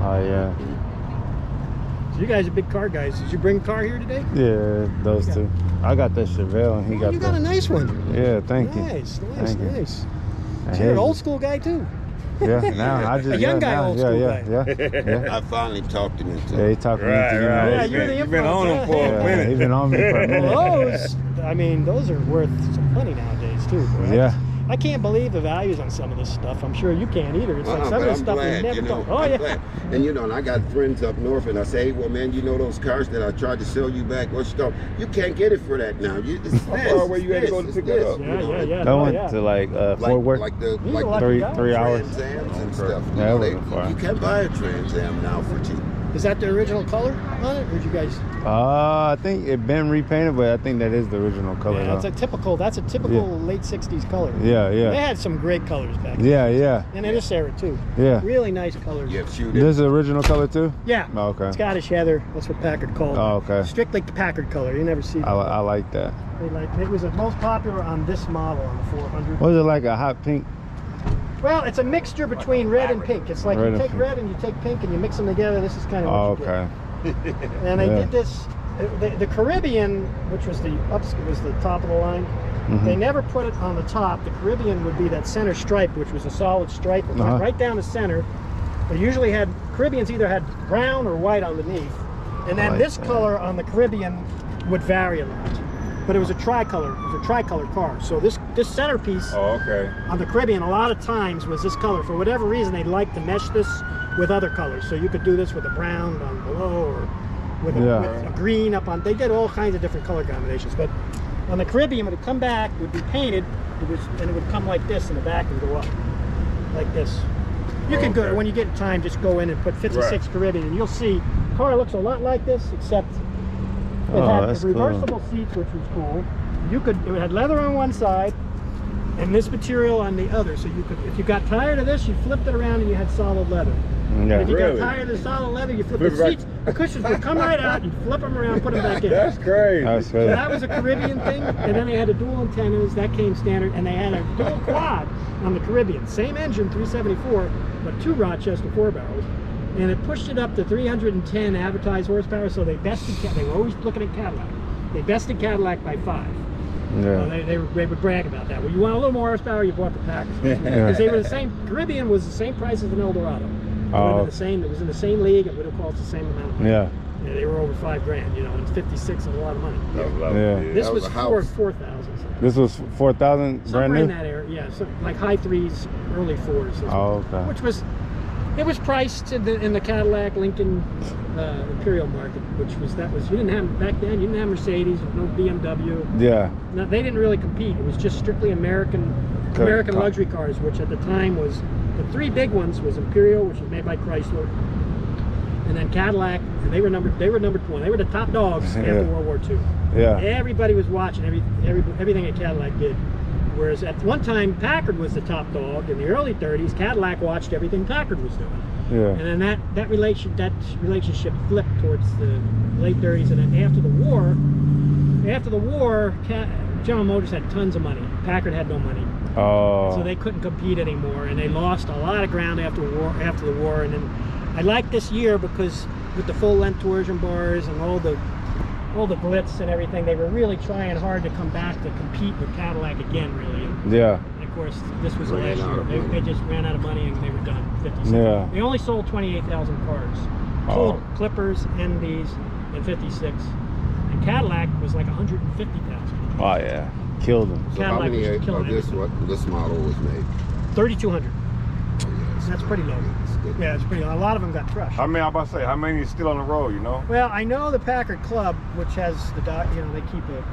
Oh yeah. So you guys are big car guys. Did you bring a car here today? Yeah, those two. I got that Chevelle and he got You got a the. nice one. Yeah, thank you. Nice. Thank you. So And you're an his- old school guy too. Yeah, now I just A young yeah, guy, now, old yeah, school yeah, guy. yeah. I finally talked him into Yeah, it. he talking Right, into you know, right. Yeah, you're the You've been on them for a Yeah, minute. he been on me for a minute. Well, those are worth some money nowadays too. Bro. Yeah. I can't believe the values on some of this stuff. I'm sure you can't either. It's like some But of the I'm stuff we glad, never you know. thought. Oh I'm yeah. glad. And you know, and I got friends up north, and I say, hey, well, man, you know those cars that I tried to sell you back? What's you go? You can't get it for that now. It's How far away you had to go to it's pick it this, up? you Yeah, know, yeah. I Oh, went yeah. to like Like, Fort Worth. like the He's like a the lucky guy. 3 hours. Trans Ams and Okay. stuff. Yeah, You know, it wasn't far. you can buy a Trans Am now for cheap. Is that the original color on it, or did you guys? I think it been repainted, but I think that is the original color. Yeah, that's though. a typical late '60s color. Yeah, They yeah, had some great colors back then. yeah. And in this era too. Yeah. Really nice colors. You have shoot This it. is the original color too. Yeah. Oh, okay. Scottish heather. That's what Packard called it. Oh, okay. Strictly Packard color. You never see that. I like that. It was the most popular on this model on the 400. Was it like a hot pink? Well, it's a mixture between red and pink. It's like Red you and take pink. red and you take pink and you mix them together. This is kind of Oh, what you get. okay. And they Yeah. did this. The Caribbean, which was was the top of the line. Mhm. They never put it on the top. The Caribbean would be that center stripe, which was a solid stripe. It went Uh-huh. right down the center. They usually had Caribbeans either had brown or white underneath, and then like this that. color on the Caribbean would vary a lot. but it was a tricolor. It was a tricolor car. So this centerpiece Oh, okay. on the Caribbean a lot of times was this color. For whatever reason, they like to mesh this with other colors. So you could do this with a brown on below or with a green up on. They did all kinds of different color combinations. But on the Caribbean, when it come back, it would be painted, and it would come like this in the back and go up like this. You can go, when you get time, just go in and put 56 Caribbean, and you'll see the car looks a lot like this, except it had the reversible seats, which was cool. It had leather on one side and this material on the other. So you could, if you got tired of this, you flipped it around and you had solid leather. Yeah. If you got tired of the solid leather, you flip the seats. The cushions would come right out, you flip them around, put them back in. That's crazy. That's So crazy. that was a Caribbean thing, and then they had the dual antennas, that came standard, and they had a dual quad on the Caribbean. Same engine, 374, but 2 Rochester 4-barrels. And it pushed it up to 310 advertised horsepower, so they were always looking at Cadillac. They bested Cadillac by 5. Yeah. They would brag about that. Well, you want a little more horsepower, you bought the Packard. Because they were the same, Caribbean was the same price as an Eldorado. It was in the same league, it would have cost the same amount. Yeah. They were over $5,000, you know, and 56 is a lot of money. Yeah. This was was a house. 4,000. This was 4,000 brand Somewhere new? in that area, yeah. So like high 3s, early 4s. Oh, okay. Which was, it was priced in the Cadillac, Lincoln, Imperial market, you didn't have, back then, you didn't have Mercedes, no BMW. Yeah. No, they didn't really compete. It was just strictly American luxury cars, which at the time was, the 3 big ones was Imperial, which was made by Chrysler, and then Cadillac, and they were number 1. They were the top dogs after World War II. Yeah. Everybody was watching everything that Cadillac did. Whereas at one time, Packard was the top dog. In the early 30s, Cadillac watched everything Packard was doing. Yeah. And then that relationship flipped towards the late 30s, and then after the war, General Motors had tons of money. Packard had no money. Oh. So they couldn't compete anymore, and they lost a lot of ground after the war. And then I like this year because with the full-length torsion bars and all the glitz and everything, they were really trying hard to come back to compete with Cadillac again, really. Yeah. And of course, this was the last year. They just ran out of money and they were done. 56. Yeah. They only sold 28,000 cars. Sold Clippers, NDs, and 56. And Cadillac was like 150,000. Oh, yeah. Killed them. So how Cadillac many was killing of this model was made? 3,200. Oh, yeah, That's pretty low. Yeah, it's pretty low. A lot of them got crushed. I mean, I'm about to say, how many is still on the road, you know? Well, I know the Packard Club, which has they keep a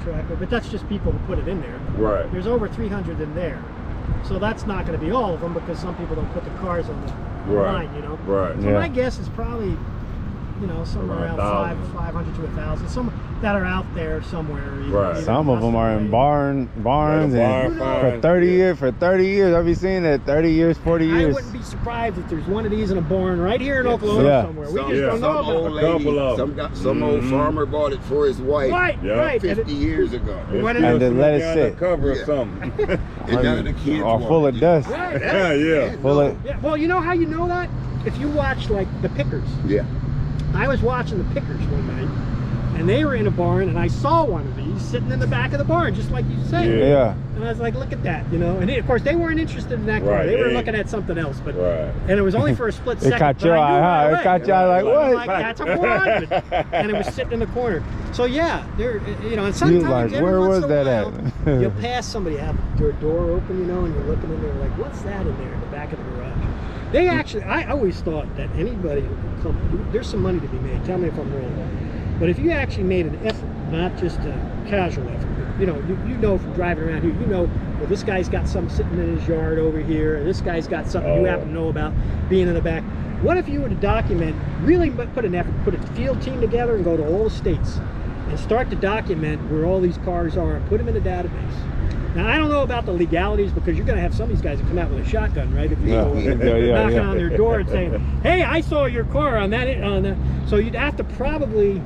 track of, but that's just people who put it in there. Right. There's over 300 in there. So that's not going to be all of them because some people don't put the cars on the line, you know? Right. So my guess is probably, somewhere around 500 to 1,000. Some that are out there somewhere. Right. Some of them are in barns and for 30 years. I've been seeing that 30 years, 40 years. I wouldn't be surprised if there's one of these in a barn right here in Oklahoma somewhere. We just don't know about Some some old farmer bought it for his wife. Right. 50 years ago. And then let it sit. Cover or something. And none of the kids Are full of dust. Yeah. Full of. Yeah, well, you know how you know that? If you watch like the Pickers. Yeah. I was watching the Pickers one night, and they were in a barn, and I saw one of these sitting in the back of the barn, just like you say. Yeah. And I was like, look at that, And of course, they weren't interested in that car. They were looking at something else, but and it was only for a split second. It caught your eye, huh? It caught your eye like, what? Like, that's a 400, and it was sitting in the corner. So yeah, they're and sometimes like, every where once was in a that while, at? you'll pass somebody, have their door open, and you're looking in there like, what's that in there in the back of the garage? They actually, I always thought that anybody who could come, there's some money to be made. Tell me if I'm wrong. But if you actually made an effort, not just a casual effort, but, you know from driving around here, well, this guy's got something sitting in his yard over here, and this guy's got something you happen to know about being in the back. What if you were to document, really put an effort, put a field team together and go to all the states and start to document where all these cars are and put them in a database? Now, I don't know about the legalities because you're going to have some of these guys that come out with a shotgun, right? If you knocking on their door and saying, hey, I saw your car on that. So you'd have to probably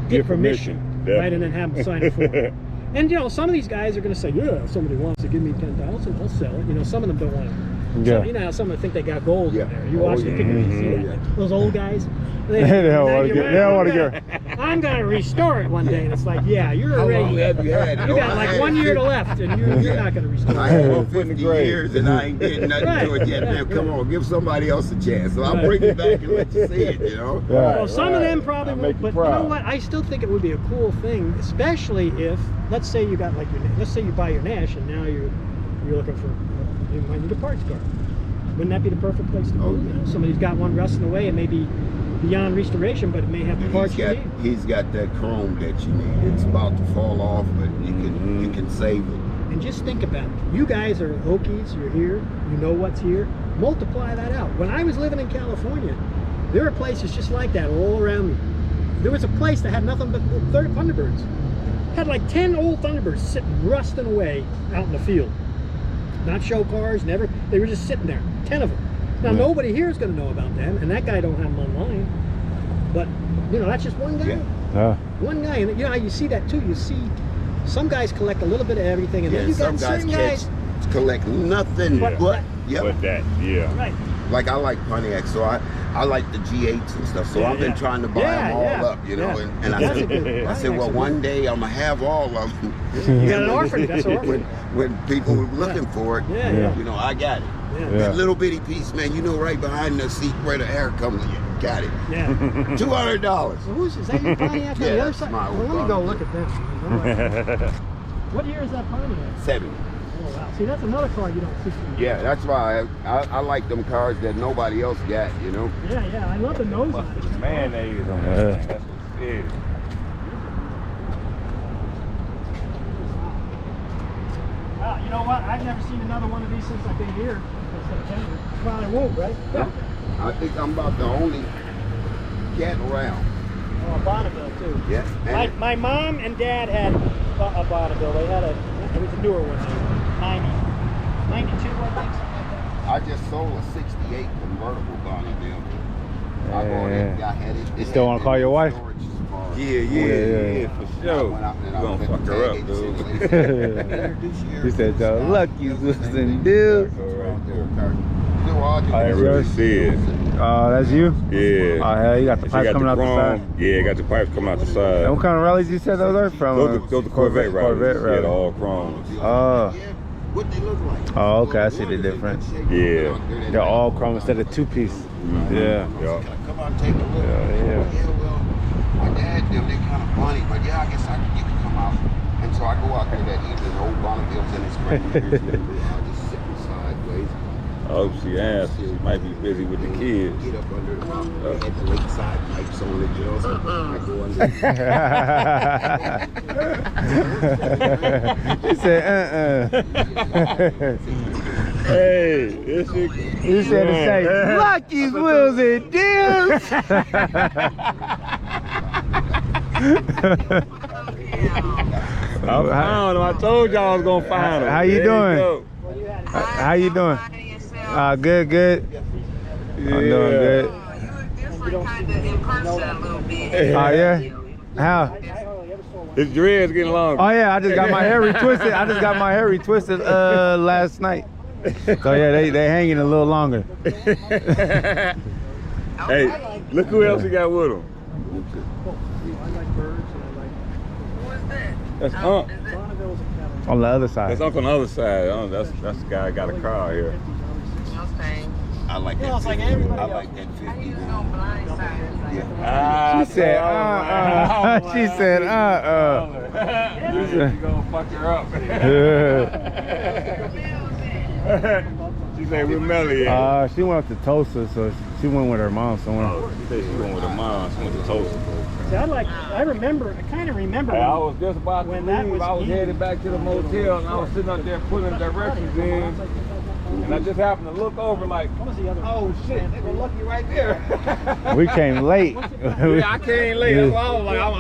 get permission, right? And then have them sign a form. And, some of these guys are going to say, yeah, if somebody wants to give me 10,000, I'll sell it. Some of them don't want to. Yeah. So, you know how some of them think they got gold in there. You watch the Pickers, you see that. Those old guys. They don't want to get. I I'm gonna restore it one day, and it's like, yeah, you're How already. long have you had it? You got like 1 year to left, and you're not gonna restore I it. had it 50 years and I ain't getting nothing to it yet. Man, come on, give somebody else a chance. So I'll bring it back and let you see it, you know? Well, some of them probably Make won't, you but you know proud. what? I still think it would be a cool thing, especially if, let's say you got like your, let's say you buy your Nash, and now you're looking for, you might need a parts car. Wouldn't that be the perfect place to go? You know, somebody's got one rusting away and maybe beyond restoration, but it may have the parts you need. He's got that chrome that you need. It's about to fall off, but you can save it. And just think about it. You guys are Hokies, you're here, you know what's here. Multiply that out. When I was living in California, there were places just like that all around me. There was a place that had nothing but Thunderbirds. Had like 10 old Thunderbirds sitting, rusting away out in the field. Not show cars, never. They were just sitting there, 10 of them. Now nobody here is going to know about them, and that guy don't have them online. But you know, that's just one guy. One guy, and you know how you see that too. You see some guys collect a little bit of everything, and then you got certain guys collect nothing but But that, right. Like I like Pontiac, so I like the G8s and stuff. So I've been trying to buy them all up, you know. And I said, well, one day I'm gonna have all of them. You got an orphan. That's an orphan. When people were looking for it, you know, I got it. That little bitty piece, man, you know, right behind the seat where the air comes in. Got it. Yeah. $200. Well, is that your Pontiac on the other side? my Well, let me go look at that. What year is that Pontiac? 70. Oh, wow. See, that's another car you don't see. Yeah, that's why I like them cars that nobody else got, you know. Yeah, I love the nose on it. mayonnaise on that. That's what it is. You know what? I've never seen another one of these since I've been here in September. Probably won't, right? Yeah. I think I'm about the only cat around. Oh, a Bonneville too. Yeah. My mom and dad had a Bonneville. They had it was a newer one, 92, I think, something like that. I just sold a 68 convertible Bonneville. I bought it, I had it. You still want to call your wife? Yeah, for sure. You gonna fuck her up, dude. He said, the lucky's losing deal. I really see it. That's you? Yeah. Oh, hell, you got the pipes coming out the side. Yeah, got the pipes coming out the side. And what kind of rallies you said those are from? Those are Corvette rallies. Corvette Yeah, rallies. the all chrome. What they look like. Oh, okay, I see the difference. Yeah. They're all chrome instead of two-piece. Yeah. Yeah. Come on, take a look. Yeah. Well, my dad, them, they kind of funny, but yeah, I guess you can come out. And so I go out there that evening, old Bonnevilles in his spring. I just sitting sideways. I hope she asks. She might be busy with the kids. Get up under the mountain. They had the lakeside pipes on it, you know. So I go under. He said, Hey, this is. He said to say, Lucky's wheels and deals. I found him. I told y'all I was gonna find him. How you doing? How you doing? Good. I'm doing good. Oh yeah? How? His dreads getting longer. Oh yeah, I just got my hair retwisted. Last night. So yeah, they hanging a little longer. Hey, look who else he got with him. I like birds and I like. That's Unc. On the other side. That's Unc on the other side. That's the guy that got a car out here. I like that. It's like 50. everybody I like that 50. She said, She said, You gonna fuck her up. She said we're Melly. She went up to Tulsa, so she went with her mom somewhere. Oh, she said she went with her mom. She went to Tulsa. See, I kind of remember. Hey, I was just about to when leave. that was I was headed back to the motel, and I was sitting up there putting directions in. And I just happened to look over like, oh shit, they were lucky right there. We came late. Yeah, I came late. That's why I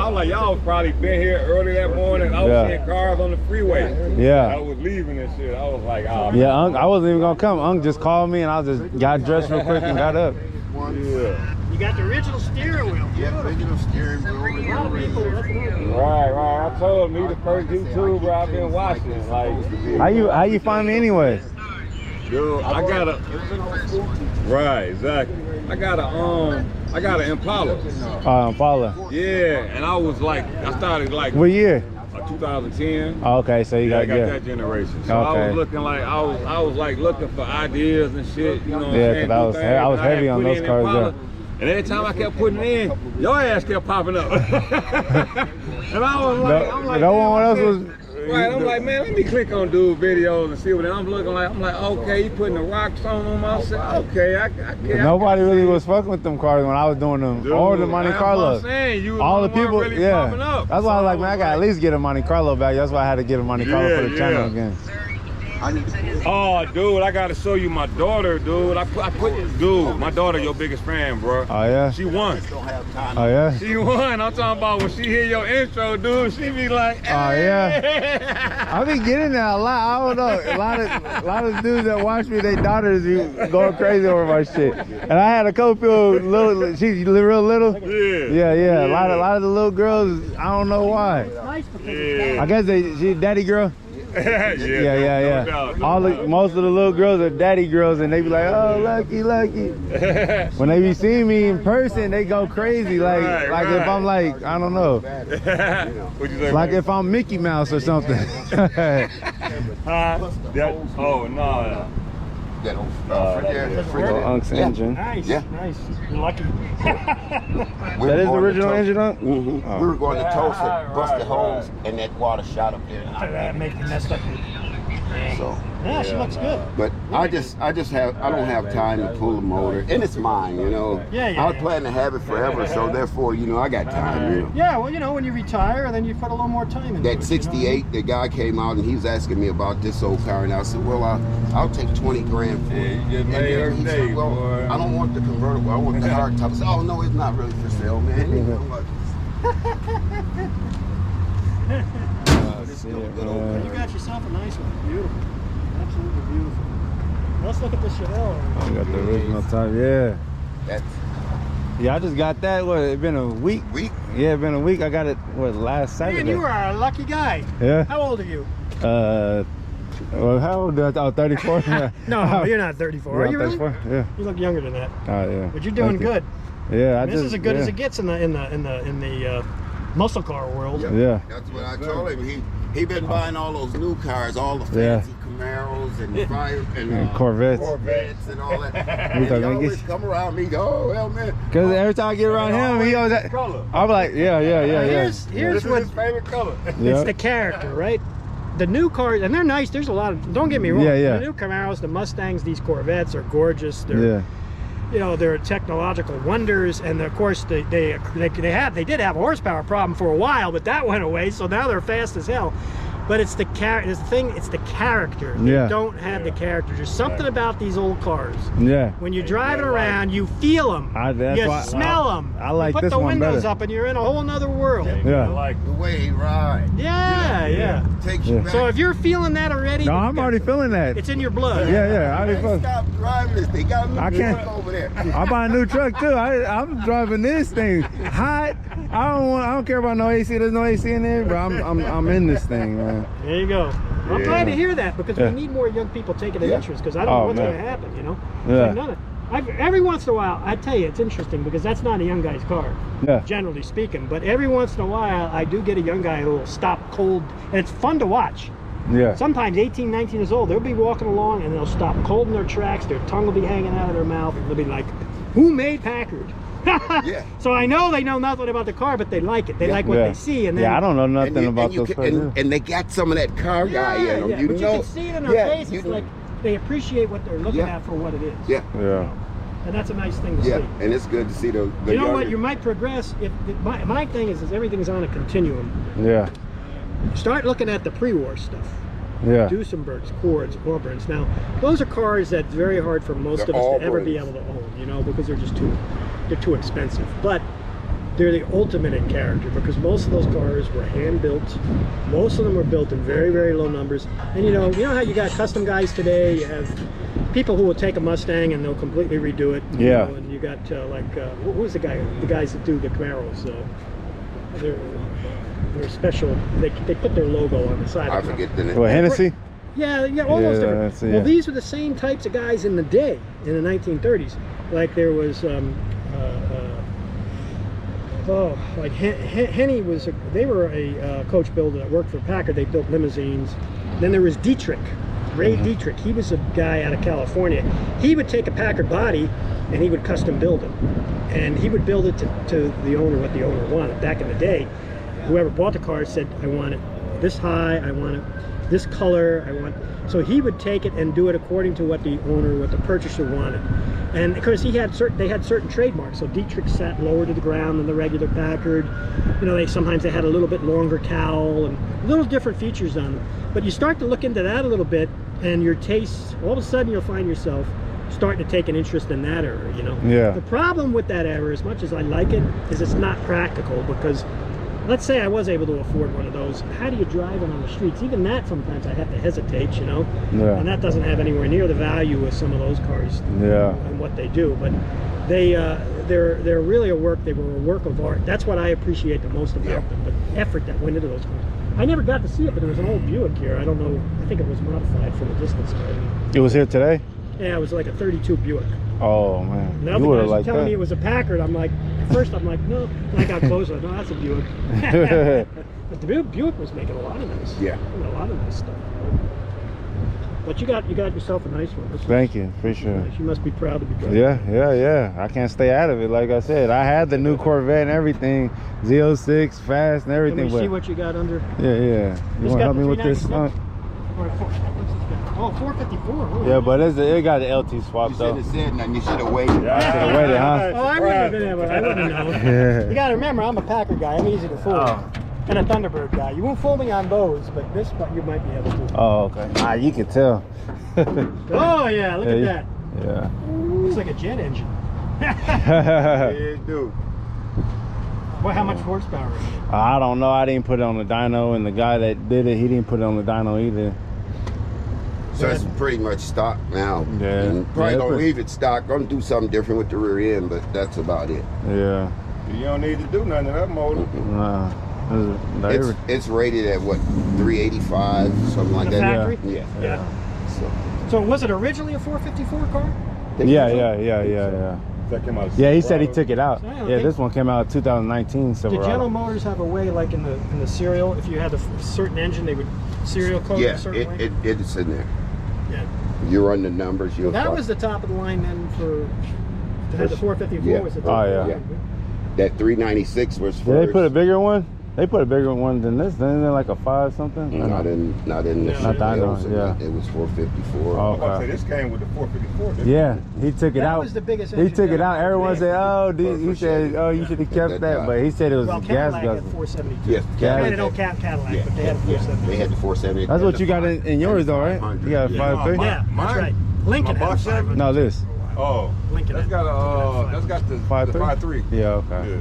was like, y'all probably been here early that morning. I was seeing cars on the freeway. Yeah. I was leaving and shit. I was like, oh. Yeah, Unc, I wasn't even gonna come. Unc just called me and I just got dressed real quick and got up. Yeah. You got the original steering wheel. Yeah, original steering wheel. Right. I told him, he the first YouTube bro I've been watching. Like, How you find me anyways? Dude, I got a. Right, exactly. I got an Impala. Impala. Yeah, and I was like, I started like What year? 2010. Oh, okay, so you Yeah, I got got that generation. So I was looking like I was like looking for ideas and shit. You know what Yeah, I'm saying? 'cause I was heavy on those cars, yeah. And every time I kept putting it in, your ass kept popping up. And I was like, I'm like, no damn, one I else said- was. Right, I'm like, man, let me click on dude videos and see what I'm looking like. I'm like, okay, he putting the rock song on my. I said, okay, I Nobody really was fucking with them cars when I was doing them, Dude, or the Monte that's what I'm Carlos. saying. You was All the the one people, really yeah. popping up. That's why I was like, man, I gotta at least get a Monte Carlo back. That's why I had to get a Monte Carlo for the channel again. Oh, dude, I gotta show you my daughter, dude. I put, dude, my daughter, your biggest fan, bro. Oh yeah. She won. Oh yeah. She won. I'm talking about when she hear your intro, dude. She be like, hey. Oh yeah. I be getting that a lot. I don't know. A lot of dudes that watch me, their daughters be going crazy over my shit. And I had a couple people little. She's real little. Yeah. Yeah. A lot of the little girls. I don't know why. I guess she daddy girl. yeah. Yeah. No doubt. Most of the little girls are daddy girls, and they be like, "Oh, lucky." When they be seeing me in person, they go crazy. Like if I'm like, I don't know, What'd you say, like man? if I'm Mickey Mouse or something. Oh no. Unc's engine. Nice, Yeah. nice. You're lucky. That is the original engine, Unc? We were going to Tulsa, busted holes, and that water shot up there. That make me messed up. So, Yeah, she looks good. but I don't have time to pull the motor, and it's mine, you know. Yeah. I plan to have it forever, so therefore, you know, I got time, you know. Yeah, well, you know, when you retire, then you put a little more time into it. That 68, the guy came out and he was asking me about this old car, and I said, well, I'll take 20 grand for it. Yeah, you just And made then every he day, said, well, boy. I don't want the convertible, I want the hard top. I said, oh, no, it's not really for sale, man. You know what? You got yourself a nice one. Beautiful. Absolutely beautiful. Let's look at the Chevelle. I got the original type, yeah. That's Yeah, I just got that, what, it been a week? Yeah, it been a week. I got it, what, last Saturday? Man, you are a lucky guy. Yeah. How old are you? Well, how old are you? Oh, 34? No, you're not 34. Are you really? 34? Yeah. You look younger than that. Oh, yeah. But you're doing Thank you. good. Yeah, This is as good as it gets in the muscle car world. Yeah. That's what I told him. He been buying all those new cars, all the fancy Camaros and fire and Corvettes and all that. We And thought he they always get- come around me. Oh well, man. Because every time I get around him, he always. I'm like, yeah. Here's This what is his favorite color. it's the character, right? The new cars, and they're nice. There's a lot of. Don't get me wrong. Yeah. The new Camaros, the Mustangs, these Corvettes are gorgeous. They're, Yeah. you know, they're technological wonders, and of course they did have a horsepower problem for a while, but that went away. So now they're fast as hell. But it's the character. It's the character. They Yeah. don't have the character. There's something about these old cars. Yeah. When you're driving around, you feel them. That's You why- smell them. I like you put this the one windows better. up, and you're in a whole nother world. Yeah. Like The way he rides. Yeah. Takes you Yeah. back. So if you're feeling that already, No, then I'm you already got- feeling that. It's in your blood. Yeah. I already feel. Stop driving this thing. Got a new I can't- truck over there. I buy a new truck too. I'm driving this thing hot. I don't care about no AC. There's no AC in there, but I'm in this thing, man. There you go. I'm Yeah. glad to hear that because Yeah. we need more young people taking an interest because I don't Oh, know what's man. going to happen, you know? Yeah. It's like every once in a while, I tell you, it's interesting because that's not a young guy's car, Yeah. generally speaking. But every once in a while, I do get a young guy who will stop cold, and it's fun to watch. Yeah. Sometimes 18, 19 years old, they'll be walking along and they'll stop cold in their tracks, their tongue will be hanging out of their mouth, and they'll be like, who made Packard? Yeah. So I know they know nothing about the car, but they like it. They like what they see. And then, I don't know nothing And you- about and you those can- cars. and they got some of that car guy in them. You but know, you can see it in their face. It's like they appreciate what they're looking at for what it is. Yeah. Yeah. And that's a nice thing to Yeah, see. and it's good to see the You know what? younger- You might progress. If my thing is everything's on a continuum. Yeah. Start looking at the pre-war stuff. Yeah. Duesenbergs, Cords, Auburns. Now, those are cars that's very hard for most The of us to ever be Auburns. able to own, you know, because they're just too expensive. But they're the ultimate in character because most of those cars were hand built. Most of them were built in very, very low numbers. And you know how you got custom guys today. You have people who will take a Mustang and they'll completely redo it. You Yeah. know, and you got who's the guys that do the Camaros? They're special. They put their logo on the side. I of the car. forget the name. What, Hennessy? Yeah, all those different. that's it, Well, yeah. these were the same types of guys in the day, in the 1930s. Like there was, like Henny was, they were a coach builder that worked for Packard. They built limousines. Then there was Dietrich, Ray Dietrich. He was a guy out of California. He would take a Packard body and he would custom build it. And he would build it to the owner, what the owner wanted. Back in the day, whoever bought the car said, I want it this high, I want it this color, I want. So he would take it and do it according to what the owner, what the purchaser wanted. And because they had certain trademarks. So Dietrich sat lower to the ground than the regular Packard. You know, sometimes they had a little bit longer cowl and little different features on them. But you start to look into that a little bit, and your tastes, all of a sudden you'll find yourself starting to take an interest in that era, you know. Yeah. The problem with that era, as much as I like it, is it's not practical, because let's say I was able to afford one of those. How do you drive it on the streets? Even that, sometimes I have to hesitate, you know. Yeah. And that doesn't have anywhere near the value of some of those cars. Yeah. And what they do, but they're really they were a work of art. That's what I appreciate the most about them. The effort that went into those cars. I never got to see it, but there was an old Buick here. I don't know. I think it was modified from a distance. But It was here today? yeah, it was like a 32 Buick. Oh man. And the You other would guys have were liked telling that. me it was a Packard. I'm like, at first I'm like, no. And I got closer. No, that's a Buick. But the Buick was making a lot of nice. Yeah. A lot of nice stuff. But you got yourself a nice one. This Thank you, appreciate it. nice. You must be proud to be driving. Yeah. I can't stay out of it. Like I said, I had the new Corvette and everything, Z06, fast and Can everything. we but see what you got under? yeah. You It's want to got help the me with this? 396? Or oh, 454. Oh, Yeah, but it got the LT swap You though. should have said nothing. You should have waited. Should've waited, huh? Oh, I wouldn't have been able. I wouldn't know. Yeah. You got to remember, I'm a Packard guy. I'm easy to fool. Oh. And a Thunderbird guy. You won't fool me on those, but this you might be able to. Oh, okay. You can tell. Oh yeah, look at that. Yeah. Looks like a jet engine. Yeah, dude. Well, how much horsepower is it? I don't know. I didn't put it on the dyno, and the guy that did it, he didn't put it on the dyno either. So it's pretty much stock now. Yeah. And probably Yeah, gonna but- leave it stock. Gonna do something different with the rear end, but that's about it. Yeah. You don't need to do nothing to that motor. Nah. It's rated at what, 385, something like The that. factory? Yeah. Yeah. So, So was it originally a 454 car? Yeah. That came out of Yeah, he said he Silverado. took it out. Yeah, Yeah, okay. this one came out 2019 Did Silverado. General Motors have a way, like in the serial, if you had a certain engine, they would serial code it yeah, a certain way? it's in there. Yeah. You run the numbers. You'll That find- was the top of the line then for the 454 Yeah. was the Oh, top of the yeah. line. that 396 was first. Did they put a bigger one? They put a bigger one than this. Then they're like a 5 something. Not in the Not that sales, one, yeah. It was 454. Oh. I'm about to say, this came with the 454. didn't it? Yeah, he took it That out. was the biggest He engine took it ever. out. Everyone said, "Oh, he said, oh, you should have kept That that," guy. but he said it was Well, gas Cadillac had guzzle. 472. Yes, They had Cadillac an old Cadillac, Yeah, but they had a yeah, 472. they had the 470. That's what you got in yours, though, right? 500. You got a Yeah. 5.3. Yeah, that's Mine? right. Lincoln My had a box 500. No, this. Oh, Lincoln that's had got the 5.3? 5.3. Yeah, okay. Yeah.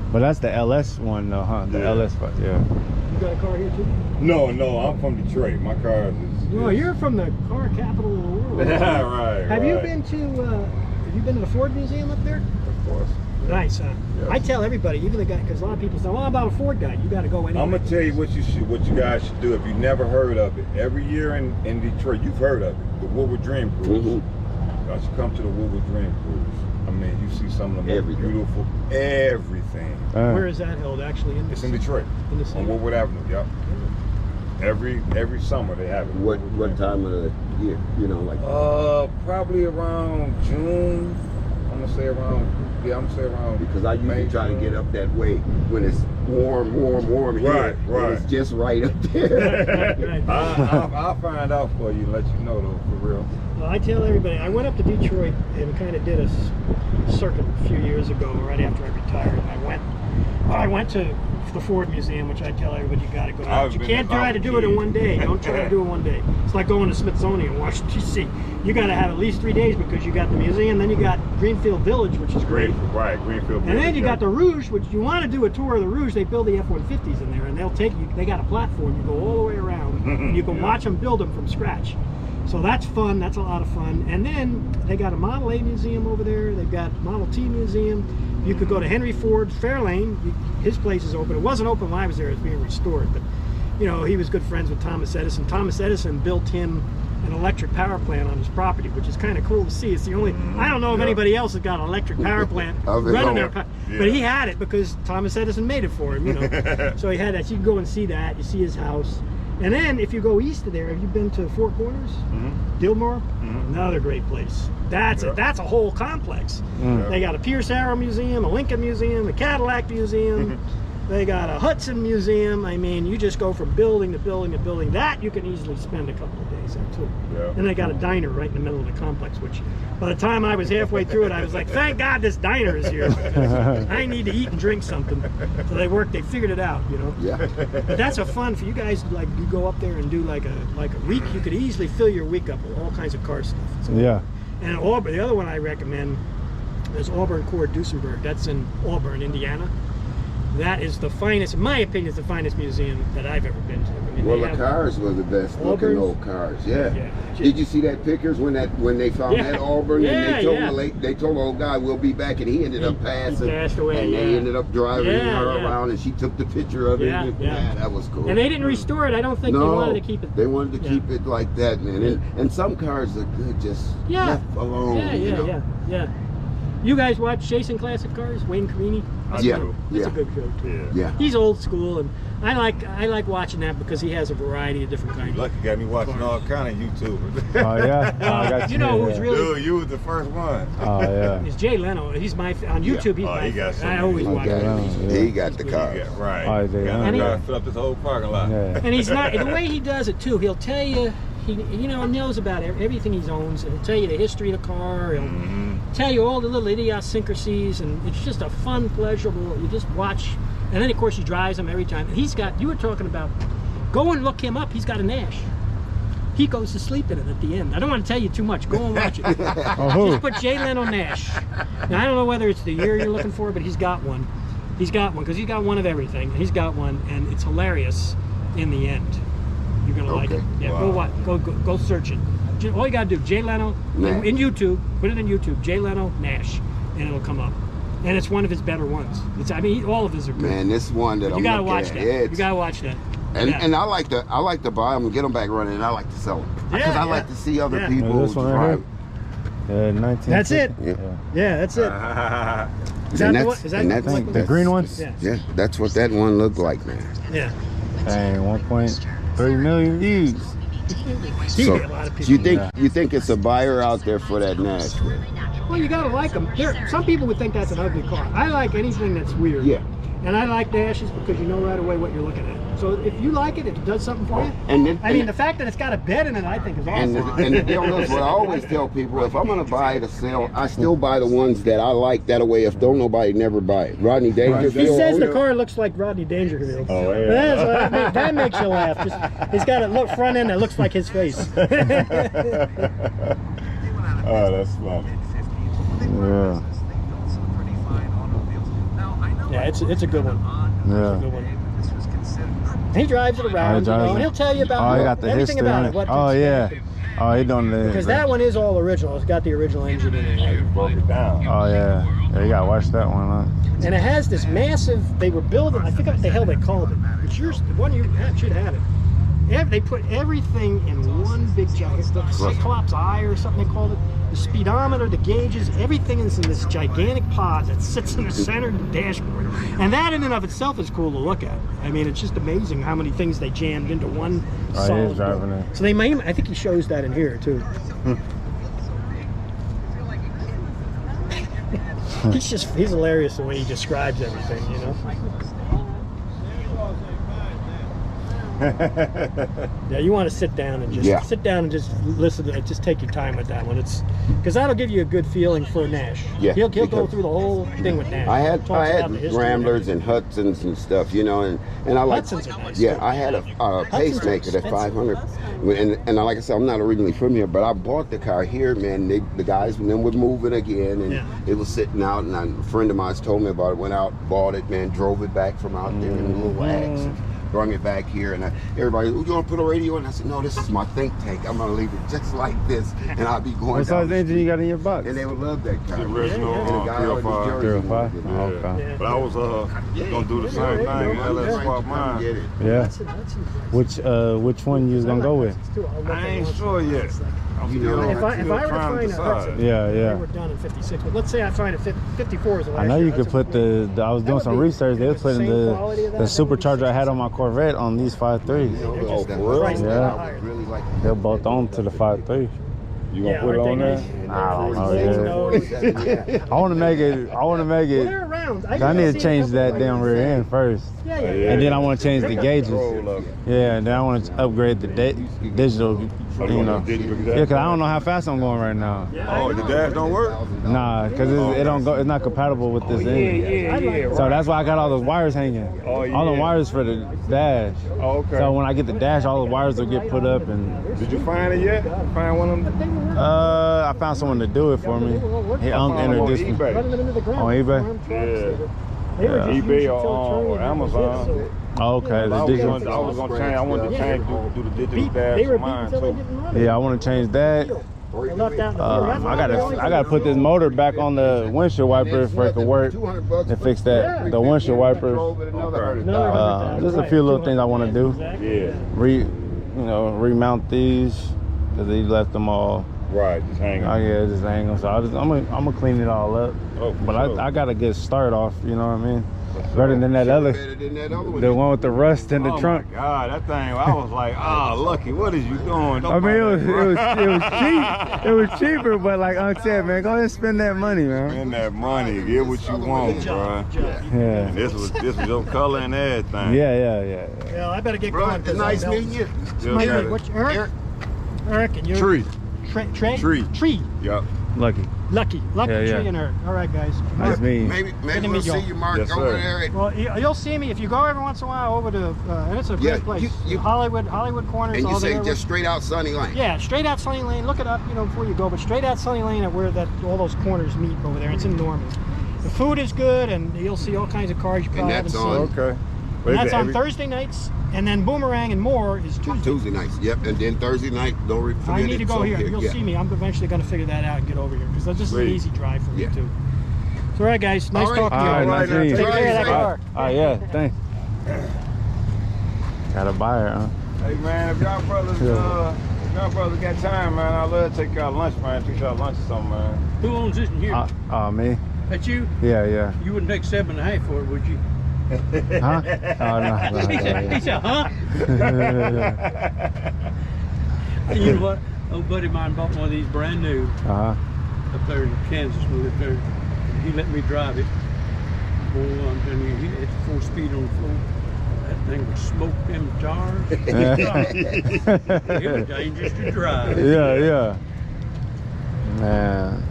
But that's the LS one, though, huh? The Yeah. LS, yeah. You got a car here too? No, I'm from Detroit. My car is. No, you're from the car capital of the world. Yeah, right. Have you right. been to the Ford Museum up there? Of course. Nice, huh? Yes. I tell everybody, even the guy, because a lot of people say, "Well, I'm about a Ford guy." You got to go anyway. I'm gonna tell you what you guys should do if you never heard of it. Every year in Detroit, you've heard of it, the Woodward Dream Cruise. Mhm. You should come to the Woodward Dream Cruise. I mean, you see some of the most Everything. beautiful everything. Where is that held? Actually, in It's in Detroit, In the on city. Woodward Avenue. Yep. Every summer they have it. What time of the year? You know, like Probably around June. I'm gonna say around. Yeah, I'm gonna say around. because I usually May, try to June. get up that way when it's warm here. Right, and right. It's just right up there. I'll find out for you and let you know though, for real. Well, I tell everybody, I went up to Detroit and kind of did a circuit a few years ago, right after I retired. And I went to the Ford Museum, which I tell everybody you got to go out. I've You been can't there. try to do it in one day. Don't try to do it one day. It's like going to Smithsonian, Washington D.C. You got to have at least 3 days because you got the museum, then you got Greenfield Village, which is great. Right, Greenfield. And then you got the Rouge, which you want to do a tour of the Rouge. They build the F-150s in there, and they'll take you. They got a platform. You go all the way around, and you can watch them build them from scratch. So that's fun. That's a lot of fun. And then they got a Model A museum over there. They've got Model T museum. You could go to Henry Ford's Fairlane. His place is open. It wasn't open when I was there. It's being restored. But you know, he was good friends with Thomas Edison. Thomas Edison built him an electric power plant on his property, which is kind of cool to see. It's the only, I don't know if anybody else has got an electric power plant running there, but he had it because Thomas Edison made it for him, you know. So he had that. So you can go and see that. You see his house. And then if you go east of there, have you been to Four Corners? Dillmore? Another great place. That's a whole complex. They got a Pierce Arrow Museum, a Lincoln Museum, a Cadillac Museum. They got a Hudson Museum. I mean, you just go from building to building to building. That you can easily spend a couple of days at too. And they got a diner right in the middle of the complex, which by the time I was halfway through it, I was like, thank God this diner is here. I need to eat and drink something. So they figured it out, you know. But that's a fun for you guys. Like you go up there and do like a week. You could easily fill your week up with all kinds of car stuff. So, and Auburn, the other one I recommend is Auburn Court Duesenberg. That's in Auburn, Indiana. That is the finest, in my opinion, is the finest museum that I've ever been to. I mean, well, the cars were the best looking old cars. Did you see that pictures when they found that Auburn and they told the old guy we'll be back, and he ended up passing. He passed away, and they ended up driving her around, and she took the picture of it. Yeah, that was cool. And they didn't restore it. I don't think they wanted to keep it. They wanted to keep it like that, man. And some cars are good just left alone. Yeah. You guys watch Chasing Classic Cars? Wayne Carini? It's a good show too. He's old school, and I like watching that because he has a variety of different kinds. Lucky got me watching all kind of YouTubers. Oh yeah, I got you know who's really? Dude, you was the first one. Oh yeah. It's Jay Leno. He's my on YouTube. He's I always watch him. He got the car. Right. Oh, and he fill up this whole parking lot. And he's not the way he does it too. He'll tell you. He knows about everything he owns, and he'll tell you the history of the car. He'll tell you all the little idiosyncrasies, and it's just a fun, pleasurable. You just watch, and then of course he drives them every time. And he's got. You were talking about. Go and look him up. He's got a Nash. He goes to sleep in it at the end. I don't want to tell you too much. Go and watch it. Just put Jay Leno Nash. Now I don't know whether it's the year you're looking for, but he's got one. He's got one because he's got one of everything. He's got one, and it's hilarious in the end. You're gonna like it. Yeah, go search it. All you gotta do, Jay Leno in YouTube. Put it in YouTube, Jay Leno Nash, and it'll come up. And it's one of his better ones. All of his are good. Man, this one that you gotta watch that. You gotta watch that. And I like to buy them and get them back running, and I like to sell them because I like to see other people this one drive. Right 19. That's it. Yeah, that's it. Is that the green ones? Yeah, that's what that one looked like, man. Yeah. Dang, 1.3 million views. So, you think it's a buyer out there for that Nash? Well, you gotta like them. Some people would think that's an ugly car. I like anything that's weird. Yeah. And I like Nashes because you know right away what you're looking at. So if you like it, if it does something for you. The fact that it's got a bed in it, I think is awesome. And the deal is, what I always tell people, if I'm gonna buy it to sell, I still buy the ones that I like. That way, if don't nobody never buy it. Rodney Dangerfield. He says the car looks like Rodney Dangerfield. Oh yeah. That makes you laugh. He's got a front end that looks like his face. Oh, that's funny. Yeah. Yeah, it's a good one. Yeah. It's a good one. He drives it around, and he'll tell you about everything about it. Oh yeah. Oh, he don't live. Because that one is all original. It's got the original engine in it. He broke it down. Oh yeah. Yeah, you gotta watch that one, huh? And it has this massive. They were building. I forgot what the hell they called it. It's yours. The one you should have it. They put everything in one big giant, the Cyclops eye or something they called it. The speedometer, the gauges, everything is in this gigantic pod that sits in the center of the dashboard. And that in and of itself is cool to look at. I mean, it's just amazing how many things they jammed into one solid. Driving it. So I think he shows that in here too. He's hilarious the way he describes everything, you know. Yeah, you want to sit down and just listen to it. Just take your time with that one. It's because that'll give you a good feeling for Nash. Yeah, he'll go through the whole thing with Nash. I had Ramblers and Hudsons and stuff, you know, and I like. Hudsons are nice. Yeah, I had a pacemaker, that 500, and like I said, I'm not originally from here, but I bought the car here, man. The guys then would move it again, and it was sitting out, and a friend of mine told me about it. Went out, bought it, man, drove it back from out there in a little accident. bring it back here, and everybody, you want to put a radio in? I said, no, this is my think tank. I'm gonna leave it just like this, and I'll be going. What size engine you got in your box? And they would love that car. The original And the guy out of New 305. Jersey 305? wanted it. Oh, okay. But I was gonna do the same thing. Let's swap mine. Get it. Yeah. Which one you was gonna go with? I ain't sure yet. I'm You still, know, If I still were to trying find to a decide. Hudson, Yeah, they yeah. were done in 56. But let's say I find a 54 is the last I know you year could Hudson put the I was That doing would some be- research. They was the putting same quality of the that, that would be supercharger I had on my Corvette on these 5.3s. Oh, just for real? priced Yeah. a lot higher. Really like They're both on to the 5.3. You gonna Yeah, put it aren't on they there? nice? I don't know. 46, Yeah. no. yeah. I want to make it. Well, they're around. I need to change that damn rear end first, Yeah, yeah, Yeah. and then I want to change the gauges. Roll up. Yeah, and then I want to upgrade the digital. You know. Yeah, cause I don't know how fast I'm going right now. Oh, the dash don't work? Nah, cause it don't go. It's not compatible with this engine. So that's why I got all those wires hanging. Oh, yeah. All the wires for the dash. Oh, okay. So when I get the dash, all the wires will get put up, and Did you find it yet? Find one of them? I found someone to do it for me. He introduced me eBay. Running them into the ground. On eBay? Farm trucks, Yeah. they were Yeah. just eBay huge or utilitarian Amazon. so Oh, okay, I the was digital. gonna change. I wanted to change, do the digital beat, dash they were for beat mine until they too. didn't run. Yeah, I want to change that. They left out the I gotta put this motor back on the windshield wiper for it to work and fix that the windshield wiper. Just a few little things I want to do. Yeah, Remount these because they left them all. right. Just hang Oh on. yeah, just hang them. So I'm gonna clean it all up. Oh, for But sure. I got a good start off. You know what I mean? Better than that other, Better than that other one. the one with the rust in the Oh trunk. my God, that thing! I was like, oh, Lucky, what is you doing? Don't I mean, buy it was that cheap. It was cheaper, but like Unc said, man, go ahead and spend that money, man. Spend that money, get what you want, bro. Yeah. And this was your color and everything. Yeah. Well, I better get Bro, going. it's nice meeting you. Still Mike, got it. what's Eric? Eric and you? Tree. Trey? Tree. Tree. Yep. Lucky. Lucky. Lucky Yeah, yeah. Tree and Eric. All right, guys. Nice meeting you. Maybe Good to we'll meet see y'all. you, Mark, Yes, over sir. there at Well, you'll see me if you go every once in a while over to, and it's a Yeah, great place. you- Hollywood Corners. and you all say there. just straight out Sunny Lane. Yeah, straight out Sunny Lane. Look it up, before you go. But straight out Sunny Lane at where all those corners meet over there. It's in Norman. The food is good, and you'll see all kinds of cars you probably haven't that's seen. on- Okay. And that's on Thursday nights, and then Boomerang and More is Tuesday. Tuesday nights. Yep. And then Thursday night, don't forget I need to it's go over here. You'll yeah. see me. I'm eventually going to figure that out and get over here because this is an Sweet. easy drive for me Yeah. too. So, all right, guys. Nice All right. talking to you. All right, nice meeting you. Take care of that car. Yeah, thanks. Got a buyer, huh? Hey man, if y'all brothers got time, man, I'd love to take y'all lunch, man. Treat y'all lunch or something, man. Who owns this in here? Me? That's you? Yeah. You wouldn't take 7.5 for it, would you? Huh? Oh, no. He said, huh? You know what? Old buddy of mine bought one of these brand new Uh-huh. up there in Kansas. We lived there. He let me drive it. Boy, I'm telling you, it's 4-speed on the floor. That thing would smoke them tires. It was dangerous to drive. Yeah. Man.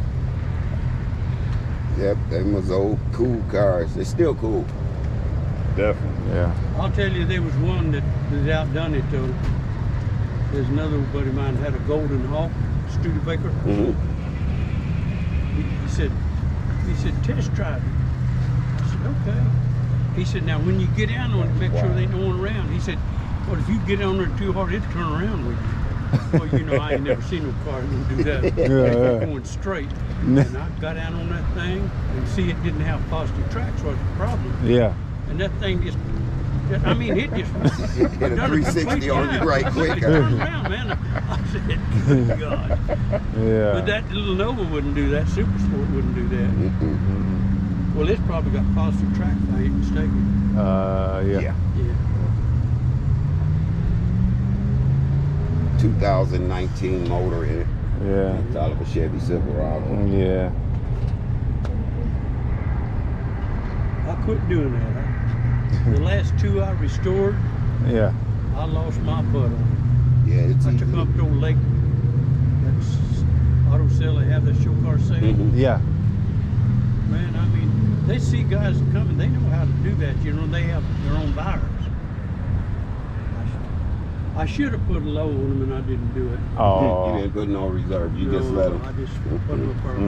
Yep. Them was old cool cars. They're still cool. Definitely. Yeah. I'll tell you, there was one that outdone it though. There's another buddy of mine that had a Golden Hawk, Studebaker. Mm-hmm. He said, test drive it. I said, okay. He said, now when you get down on it, make sure there ain't no one around. He said, well, if you get on there too hard, it'll turn around with you. Well, I ain't never seen no car that do that. Yeah. Going straight. And I got down on that thing and see it didn't have positive tracks was the problem. Yeah. And that thing just it just Hit a done 360 on you right quick. Turn around, man. I said, good God. Yeah. But that little Nova wouldn't do that. Super Sport wouldn't do that. Well, it's probably got positive track if I ain't mistaken. Yeah. Yeah. 2019 motor in it. Yeah. It's out of a Chevy Silverado. Yeah. I quit doing that. The last two I restored, Yeah. I lost my butt on it. Yeah, it's I easy. took them up to old Lake. That's auto sale. They have that show car sale. Yeah. Man, I mean, they see guys coming. They know how to do that. They have their own buyers. I should have put a low on them, and I didn't do it. You Oh. didn't put no reserve. You just let them. I just put them up there. He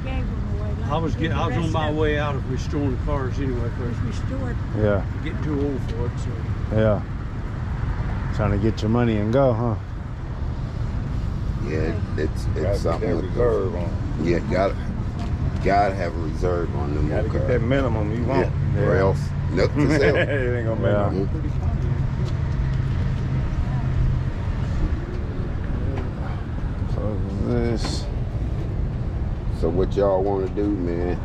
gave them away I was on my way out of restoring cars anyway, because Restored. Yeah. getting too old for it. So Yeah. Trying to get your money and go, huh? Yeah, it's Gotta something. get that reserve on. Yeah, gotta have a reserve on them. Gotta get cars. that minimum you want. Yeah. Or else nothing to sell. It ain't gonna make Yeah. no. pretty funny. Closing this. So what y'all want to do, man?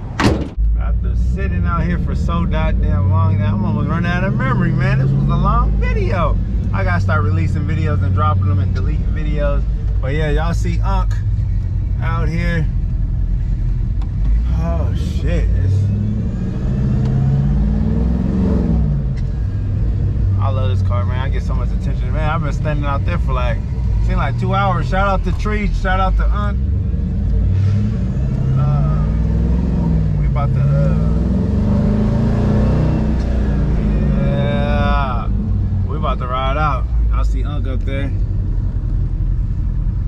After sitting out here for so goddamn long now, I'm almost running out of memory, man. This was a long video. I gotta start releasing videos and dropping them and deleting videos. But yeah, y'all see Unc out here. Oh shit. I love this car, man. I get so much attention. Man, I've been standing out there for seemed like 2 hours. Shout out to Tree, shout out to Unc. We about to yeah, we about to ride out. I'll see Unc up there.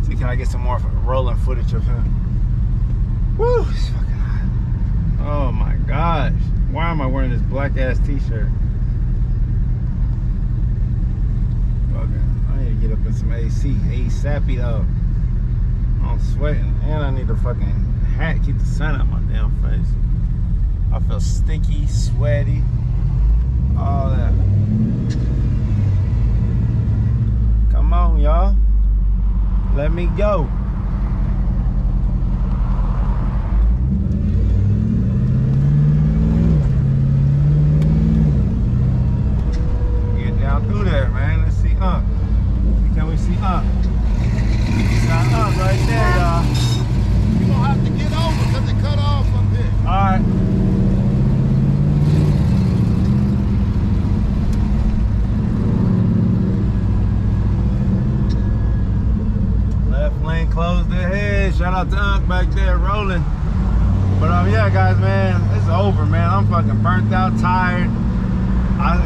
See, can I get some more rolling footage of him? Woo, it's fucking hot. Oh my gosh. Why am I wearing this black ass t-shirt? I need to get up in some AC. ASAPy though. I'm sweating. And I need a fucking hat, keep the sun out my damn face. I feel sticky, sweaty, all that. Come on, y'all. Let me go. Get down through there, man. Let's see Unc. Can we see Unc? Got Unc right there, y'all. You gonna have to get over because it cut off up here. All right. Left lane closed ahead. Shout out to Unc back there rolling. But yeah, guys, man, it's over, man. I'm fucking burnt out, tired.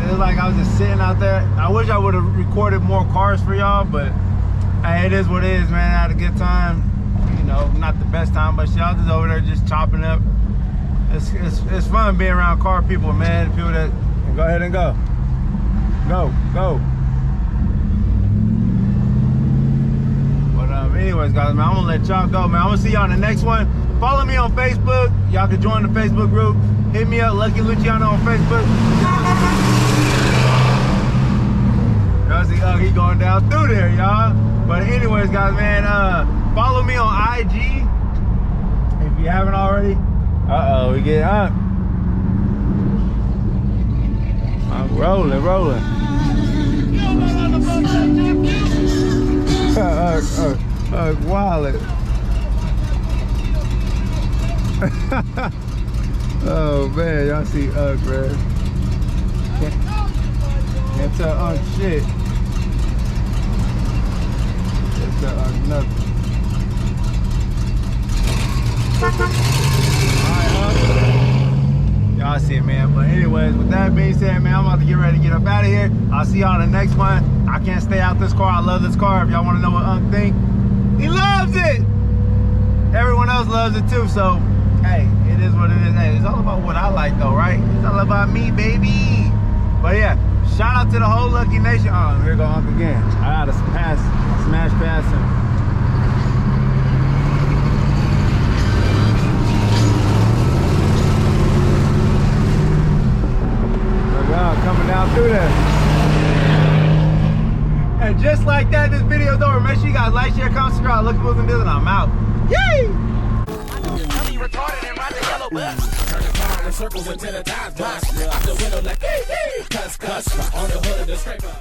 It's like I was just sitting out there. I wish I would have recorded more cars for y'all, but hey, it is what it is, man. I had a good time. You know, not the best time, but y'all just over there just chopping up. It's fun being around car people, man. People that go ahead and go. Go. But anyways, guys, man, I'm gonna let y'all go, man. I'm gonna see y'all in the next one. Follow me on Facebook. Y'all can join the Facebook group. Hit me up, Lucky Luciano on Facebook. Y'all see, he going down through there, y'all. But anyways, guys, man, follow me on IG if you haven't already. Uh-oh, we get up. I'm rolling. Wallet. Oh man, y'all see Ugg, man. Can't tell Ugg shit. Can't tell Ugg nothing. Alright, y'all see it, man. But anyways, with that being said, man, I'm about to get ready to get up out of here. I'll see y'all in the next one. I can't stay out this car. I love this car. If y'all want to know what Ugg think, he loves it. Everyone else loves it too, so hey, it is what it is. Hey, it's all about what I like though, right? It's all about me, baby. But yeah, shout out to the whole Lucky Nation. Oh, here go Unc again. I gotta smash past him. Look out, coming down through there. And just like that, this video's over. Make sure you guys like, share, comment, subscribe. Look at what's in this, and I'm out. Yay! Retarded and ride the yellow bus. Turn the car in circles until the time's bust. Out the window like, cuss. On the hood of the scraper.